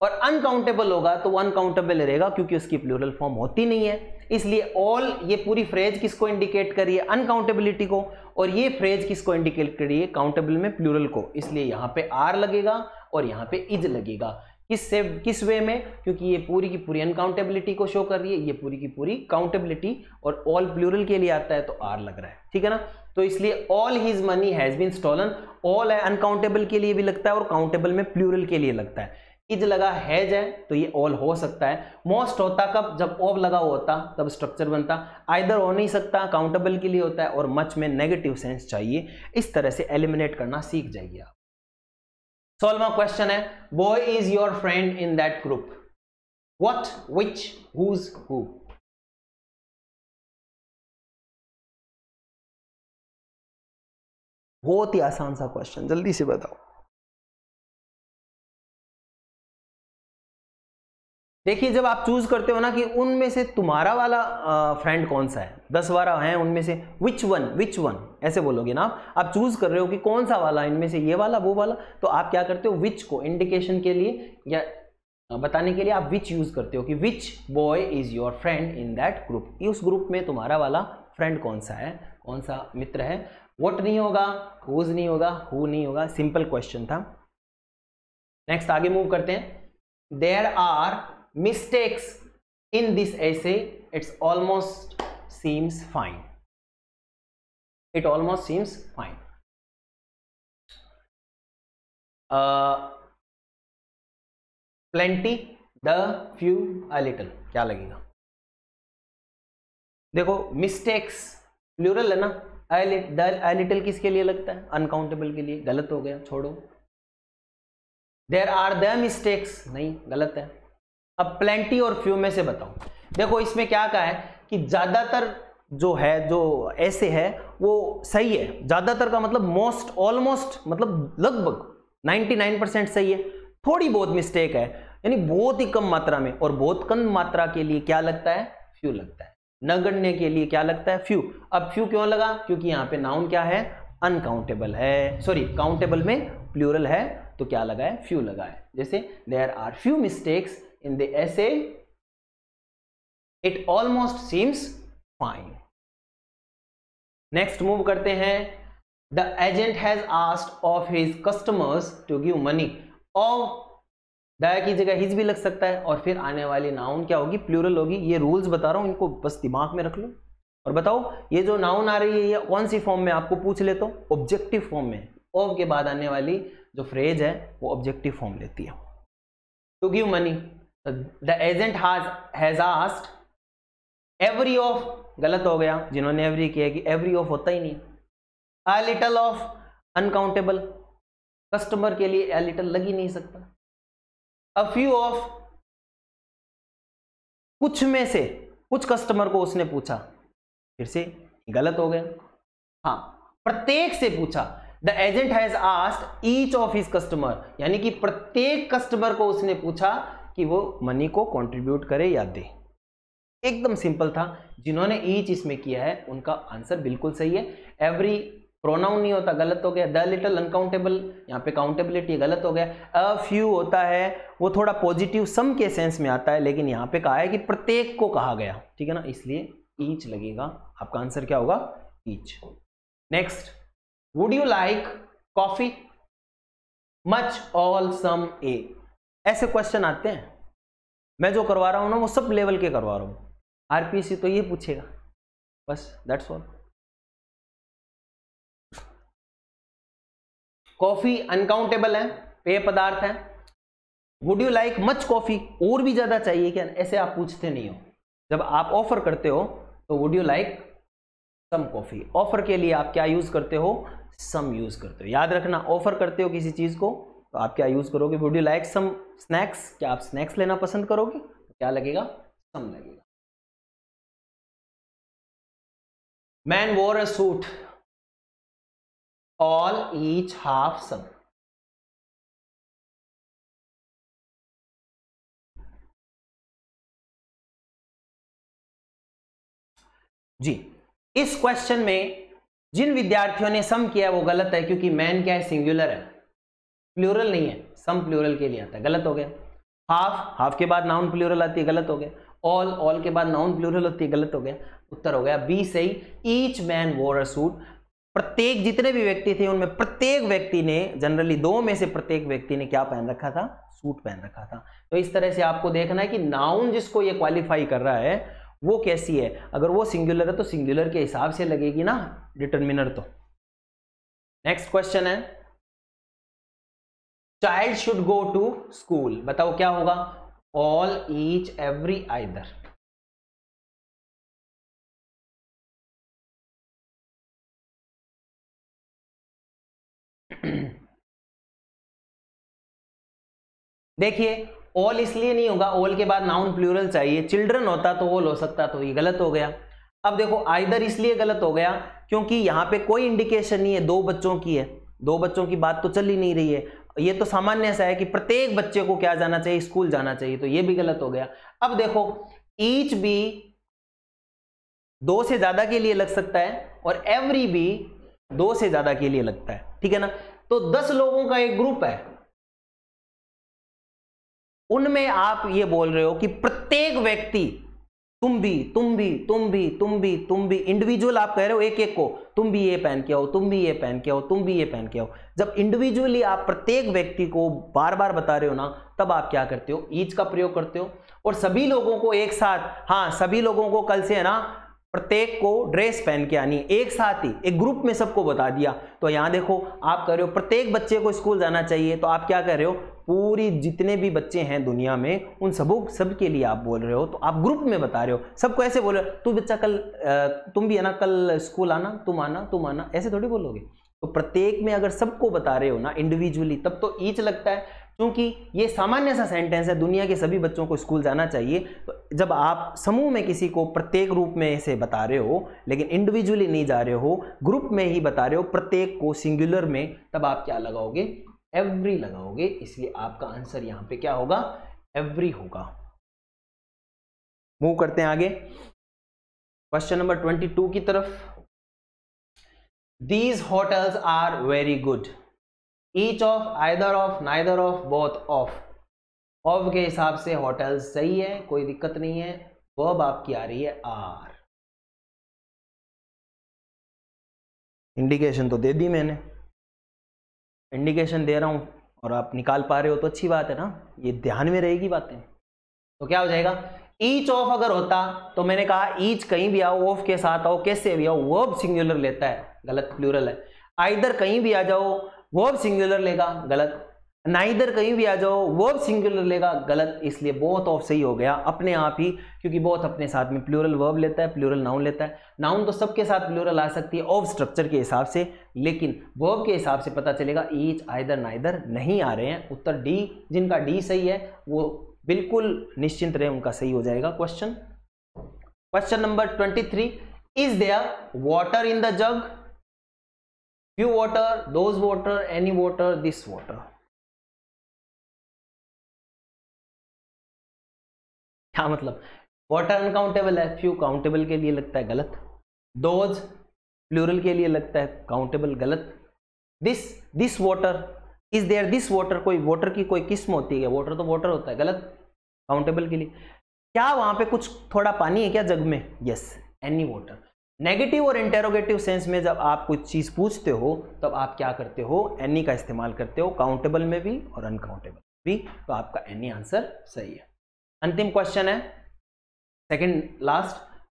और अनकाउंटेबल होगा तो वो अनकाउंटेबल रहेगा क्योंकि उसकी प्लूरल फॉर्म होती नहीं है। इसलिए ऑल ये पूरी फ्रेज किसको इंडिकेट कर रही है, अनकाउंटेबिलिटी को, और ये फ्रेज किसको इंडिकेट कर रही है, काउंटेबल में प्लूरल को। इसलिए यहां पे आर लगेगा और यहां पे इज लगेगा। किस वे में, क्योंकि ये पूरी की पूरी अनकाउंटेबिलिटी को शो कर रही है, ये पूरी की पूरी काउंटेबिलिटी, और ऑल प्लूरल के लिए आता है तो आर लग रहा है, ठीक है ना। तो इसलिए all his money has been stolen, all है अनकाउंटेबल के लिए भी लगता है और काउंटेबल में प्लूरल के लिए लगता है। इज लगा हैज है तो ये ऑल हो सकता है। मोस्ट होता कब, जब ऑफ लगा होता तब स्ट्रक्चर बनता। आइदर हो नहीं सकता, काउंटेबल के लिए होता है, और मच में नेगेटिव सेंस चाहिए। इस तरह से एलिमिनेट करना सीख जाइए आप। सोलवा क्वेश्चन है, boy is your friend in that group, what, which, whose, who. बहुत ही आसान सा क्वेश्चन, जल्दी से बताओ। देखिए जब आप चूज करते हो ना कि उनमें से तुम्हारा वाला फ्रेंड कौन सा है, 10 12 हैं उनमें से, विच वन ऐसे बोलोगे ना आप चूज कर रहे हो कि कौन सा वाला इनमें से, ये वाला वो वाला, तो आप क्या करते हो, विच को इंडिकेशन के लिए या बताने के लिए आप विच यूज करते हो कि which boy is your friend in that group, उस ग्रुप में तुम्हारा वाला फ्रेंड कौन सा है, कौन सा मित्र है। व्हाट नहीं होगा, हुज नहीं होगा, हु नहीं होगा, सिंपल क्वेश्चन था। नेक्स्ट आगे मूव करते हैं। There are mistakes in this essay, it's almost seems fine, it almost seems fine. Plenty, the, few, a little, क्या लगेगा। देखो mistakes प्लूरल है ना, a little किसके लिए लगता है, अनकाउंटेबल के लिए, गलत हो गया, छोड़ो। there are the mistakes, नहीं गलत है। अब प्लेंटी और फ्यू में से बताओ। देखो इसमें क्या कहा है कि ज्यादातर जो है, जो ऐसे है वो सही है। ज्यादातर का मतलब मोस्ट, ऑलमोस्ट, मतलब लगभग 99% सही है। थोड़ी बहुत मिस्टेक है, यानी बहुत ही कम मात्रा में, और बहुत कम मात्रा के लिए क्या लगता है, फ्यू लगता है। नगण्य के लिए क्या लगता है, फ्यू। अब फ्यू क्यों लगा, क्योंकि यहाँ पे नाउन क्या है, अनकाउंटेबल है, सॉरी काउंटेबल में प्लूरल है तो क्या लगा है, फ्यू लगा है। जैसे there are few mistakes in the essay, it almost seems fine. Next move करते हैं। The agent has asked of his customers to give money. और द की जगह हिज भी लग सकता है, और फिर आने वाली नाउन क्या होगी, प्लूरल होगी। ये रूल्स बता रहा हूं, इनको बस दिमाग में रख लो। और बताओ ये जो नाउन आ रही है ये कौन सी फॉर्म में, आपको पूछ लेता हूं, ऑब्जेक्टिव फॉर्म में। ऑफ के बाद आने वाली जो फ्रेज है वो ऑब्जेक्टिव फॉर्म लेती है। To give money, the agent has asked every of, गलत हो गया, जिन्होंने every किया कि every of होता ही नहीं। a little of, uncountable, customer के लिए a little लग ही नहीं सकता। a few of, कुछ में से, कुछ कस्टमर को उसने पूछा, फिर से गलत हो गया। हाँ, प्रत्येक से पूछा। the agent has asked each of his customer, यानी कि प्रत्येक कस्टमर को उसने पूछा कि वो मनी को कंट्रीब्यूट करे या दे। एकदम सिंपल था। जिन्होंने ईच इसमें किया है उनका आंसर बिल्कुल सही है। एवरी प्रोनाउन नहीं होता, गलत हो गया। द लिटिल अनकाउंटेबल, यहाँ पे काउंटेबिलिटी गलत हो गया। अ फ्यू होता है, वो थोड़ा पॉजिटिव सम के सेंस में आता है, लेकिन यहाँ पे कहा है कि प्रत्येक को कहा गया, ठीक है ना, इसलिए ईच लगेगा। आपका आंसर क्या होगा, each. Next, would you like coffee, much, all, some, a. ऐसे क्वेश्चन आते हैं। मैं जो करवा रहा हूं ना वो सब लेवल के करवा रहा हूं। आरपीसी तो ये पूछेगा, बस दैट्स ऑल। कॉफी अनकाउंटेबल है, पेय पदार्थ है। Would you like much coffee, और भी ज्यादा चाहिए क्या, ऐसे आप पूछते नहीं हो। जब आप ऑफर करते हो तो would you like some coffee, offer के लिए आप क्या यूज करते हो, सम यूज करते हो। याद रखना, ऑफर करते हो किसी चीज को तो आप क्या यूज करोगे, would you like some snacks, क्या आप स्नैक्स लेना पसंद करोगे, क्या लगेगा, सम लगेगा। मैन वोर अ सूट, ऑल, ईच, हाफ, सब। जी, इस क्वेश्चन में जिन विद्यार्थियों ने सम किया वो गलत है, क्योंकि मैन क्या है, सिंगुलर है, प्लूरल नहीं है, सम प्लूरल के लिए आता है, गलत हो गया। हाफ, हाफ के बाद नाउन प्लूरल आती है, गलत हो गया। ऑल, ऑल के बाद नाउन प्लूरल होती है, गलत हो गया। उत्तर हो गया बी सही, ईच मैन वोर अ सूट। प्रत्येक, जितने भी व्यक्ति थे उनमें प्रत्येक व्यक्ति ने, जनरली दो में से प्रत्येक व्यक्ति ने क्या पहन रखा था, सूट पहन रखा था। तो इस तरह से आपको देखना है कि नाउन जिसको ये क्वालिफाई कर रहा है वो कैसी है। अगर वो सिंगुलर है तो सिंगुलर के हिसाब से लगेगी ना डिटरमिनर। तो नेक्स्ट क्वेश्चन है, child should go to school, बताओ क्या होगा, ऑल, ईच, एवरी, आइदर। देखिए, ऑल इसलिए नहीं होगा, ऑल के बाद नाउन प्लूरल चाहिए, चिल्ड्रन होता तो ऑल हो सकता, तो ये गलत हो गया। अब देखो आइदर इसलिए गलत हो गया क्योंकि यहां पे कोई इंडिकेशन नहीं है दो बच्चों की है, दो बच्चों की बात तो चल ही नहीं रही है। ये तो सामान्य सा है कि प्रत्येक बच्चे को क्या जाना चाहिए, स्कूल जाना चाहिए, तो ये भी गलत हो गया। अब देखो ईच भी दो से ज्यादा के लिए लग सकता है और एवरी भी दो से ज्यादा के लिए लगता है, ठीक है ना। तो 10 लोगों का एक ग्रुप है, उनमें आप ये बोल रहे हो कि प्रत्येक व्यक्ति, तुम भी, तुम भी, तुम भी, तुम भी, तुम भी, इंडिविजुअल आप कह रहे हो एक एक को, तुम भी ये पहन के आओ, तुम भी ये पहन के आओ, तुम भी ये पहन के आओ। जब इंडिविजुअली आप प्रत्येक व्यक्ति को बार बार बता रहे हो ना, तब आप क्या करते हो, ईच का प्रयोग करते हो। और सभी लोगों को एक साथ, हाँ सभी लोगों को कल से है ना प्रत्येक को ड्रेस पहन के आनी है, एक साथ ही एक ग्रुप में सबको बता दिया। तो यहां देखो आप कह रहे हो प्रत्येक बच्चे को स्कूल जाना चाहिए, तो आप क्या कह रहे हो, पूरी जितने भी बच्चे हैं दुनिया में उन सब के लिए आप बोल रहे हो, तो आप ग्रुप में बता रहे हो। सबको ऐसे बोल रहे हो, तू बच्चा कल तुम भी है ना कल स्कूल आना, तुम आना, तुम आना, ऐसे थोड़ी बोलोगे। तो प्रत्येक में अगर सबको बता रहे हो ना इंडिविजुअली, तब तो ईच लगता है, क्योंकि ये सामान्य सा सेंटेंस है, दुनिया के सभी बच्चों को स्कूल जाना चाहिए। तो जब आप समूह में किसी को प्रत्येक रूप में से बता रहे हो, लेकिन इंडिविजुअली नहीं जा रहे हो, ग्रुप में ही बता रहे हो प्रत्येक को सिंगुलर में, तब आप क्या लगाओगे, एवरी लगाओगे। इसलिए आपका आंसर यहां पे क्या होगा, एवरी होगा। मूव करते हैं आगे क्वेश्चन नंबर 22 की तरफ। These hotels are very good, each of, either of, neither of, both of. Of के हिसाब से होटल सही है, कोई दिक्कत नहीं है। वर्ब आपकी आ रही है आर। इंडिकेशन तो दे दी मैंने, इंडिकेशन दे रहा हूं और आप निकाल पा रहे हो तो अच्छी बात है ना, ये ध्यान में रहेगी बातें। तो क्या हो जाएगा, ईच ऑफ अगर होता तो मैंने कहा ईच कहीं भी आओ, ऑफ के साथ आओ, कैसे भी आओ, वर्ब सिंगुलर लेता है, गलत, प्लूरल है। आइदर कहीं भी आ जाओ, वर्ब सिंगुलर लेगा, गलत। नाइदर कहीं भी आ जाओ, वर्ब सिंगुलर लेगा, गलत। इसलिए बोथ ऑफ सही हो गया अपने आप ही, क्योंकि बोथ अपने साथ में प्लूरल वर्ब लेता है, प्लूरल नाउन लेता है। नाउन तो सबके साथ प्लूरल आ सकती है ऑफ स्ट्रक्चर के हिसाब से, लेकिन वर्ब के हिसाब से पता चलेगा ईच, आइदर, नाइदर नहीं आ रहे हैं। उत्तर डी, जिनका डी सही है वो बिल्कुल निश्चिंत रहे, उनका सही हो जाएगा। Question number 23, is there water in the jug, few water, those water, any water, this water। क्या मतलब, वाटर अनकाउंटेबल है, फ्यू काउंटेबल के लिए लगता है, गलत। दोज प्लूरल के लिए लगता है, काउंटेबल, गलत। This water, is there this water, कोई वाटर की कोई किस्म होती है, वाटर तो वाटर होता है, गलत। काउंटेबल के लिए क्या वहां पे कुछ थोड़ा पानी है क्या जग में, यस, एनी वाटर। नेगेटिव और इंटेरोगेटिव सेंस में जब आप कुछ चीज पूछते हो तब आप क्या करते हो, एनी का इस्तेमाल करते हो, काउंटेबल में भी और अनकाउंटेबल भी। तो आपका एनी आंसर सही है। अंतिम क्वेश्चन है, second last,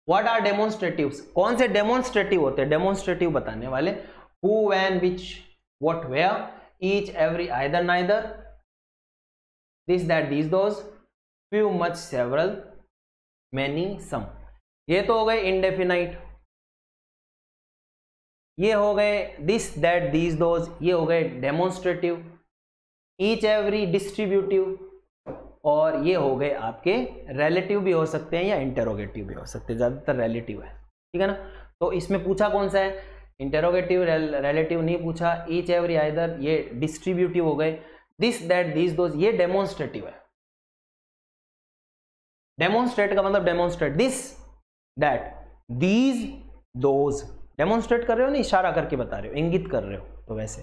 what are demonstratives, कौन से डेमोन्स्ट्रेटिव होते हैं, डेमोन्स्ट्रेटिव बताने वाले। Who, when, which, what, where, each, every, either, neither, this, that, these, those, few, much, several, many, some. ये तो हो गए इंडेफिनाइट, ये हो गए दिस, दैट, दीज, दोज, ये हो गए डेमोन्स्ट्रेटिव, ईच, एवरी, डिस्ट्रीब्यूटिव, और ये हो गए आपके रिलेटिव भी हो सकते हैं या इंटेरोगेटिव भी हो सकते हैं, ज्यादातर रिलेटिव है, ठीक है ना। तो इसमें पूछा कौन सा है, इंटेरोगेटिव, रिलेटिव नहीं पूछा, ईच एवरी आइदर ये डिस्ट्रीब्यूटिव हो गए, दिस दैट दिस दोज ये डेमोन्स्ट्रेटिव है। डेमोन्स्ट्रेट का मतलब demonstrate, this that these those, demonstrate कर रहे हो ना, इशारा करके बता रहे हो, इंगित कर रहे हो, तो वैसे।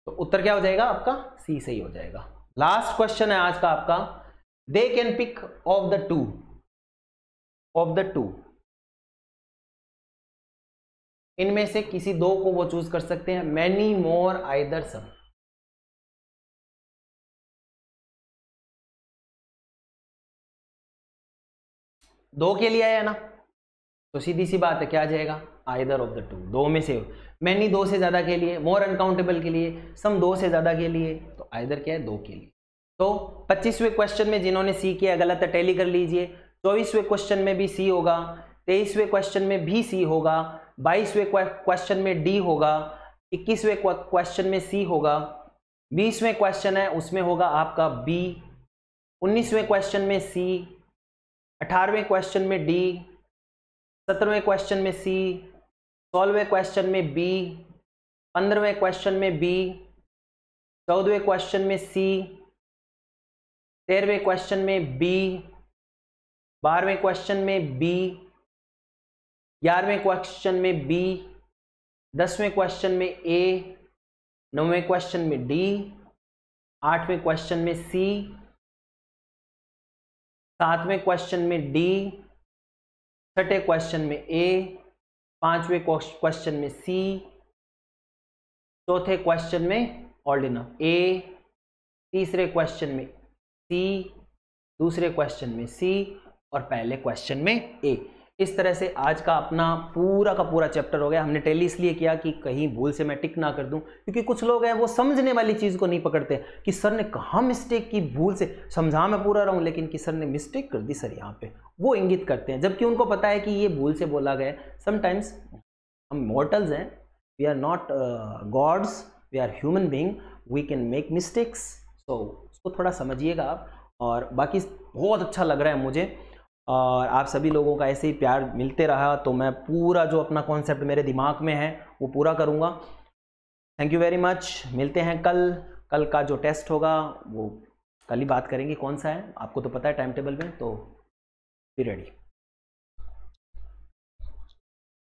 तो उत्तर क्या हो जाएगा आपका, सी सही हो जाएगा। लास्ट क्वेश्चन है आज का आपका, they can pick of the two, of the two, इनमें से किसी दो को वो चूज कर सकते हैं, मैनी मोर आइदर सम। दो के लिए आया ना, तो सीधी सी बात है, क्या आ जाएगा, आइदर ऑफ द टू, दो में से। मैनी दो से ज्यादा के लिए, मोर अनकाउंटेबल के लिए, सम दो से ज्यादा के लिए, तो आइदर क्या है, दो के लिए। तो 25वें क्वेश्चन में जिन्होंने सी किया गलत है, टैली कर लीजिए। 24वें क्वेश्चन में भी सी होगा, 23वें क्वेश्चन में भी सी होगा, 22वें क्वेश्चन में डी होगा, 21वें क्वेश्चन में सी होगा, 20वें क्वेश्चन है उसमें होगा आपका बी, 19वें क्वेश्चन में सी, 18वें क्वेश्चन में डी, 17वें क्वेश्चन में सी, 16वें क्वेश्चन में बी, 15वें क्वेश्चन में बी, 14वें क्वेश्चन में सी, 13वें क्वेश्चन में बी, 12वें क्वेश्चन में बी, 11वें क्वेश्चन में बी, 10वें क्वेश्चन में ए, 9वें क्वेश्चन में डी, 8वें क्वेश्चन में सी, 7वें क्वेश्चन में डी, 6ठे क्वेश्चन में ए, 5वें क्वेश्चन में सी, 4थे क्वेश्चन में ऑड इनफ ए, 3रे क्वेश्चन में सी, 2रे क्वेश्चन में सी और पहले क्वेश्चन में ए। इस तरह से आज का अपना पूरा का पूरा चैप्टर हो गया। हमने टैली इसलिए किया कि कहीं भूल से मैं टिक ना कर दूं, क्योंकि कुछ लोग हैं वो समझने वाली चीज़ को नहीं पकड़ते कि सर ने कहाँ मिस्टेक की, भूल से समझा मैं पूरा रहा हूँ लेकिन कि सर ने मिस्टेक कर दी सर यहाँ पे, वो इंगित करते हैं, जबकि उनको पता है कि ये भूल से बोला गया। समटाइम्स हम मॉर्टल्स हैं, we are not gods, we are human being, we can make mistakes. तो उसको थोड़ा समझिएगा आप। और बाकी बहुत अच्छा लग रहा है मुझे, और आप सभी लोगों का ऐसे ही प्यार मिलते रहा तो मैं पूरा जो अपना कॉन्सेप्ट मेरे दिमाग में है वो पूरा करूँगा। Thank you very much. मिलते हैं कल का जो टेस्ट होगा वो कल ही बात करेंगे, कौन सा है आपको तो पता है टाइम टेबल में, तो बी रेडी।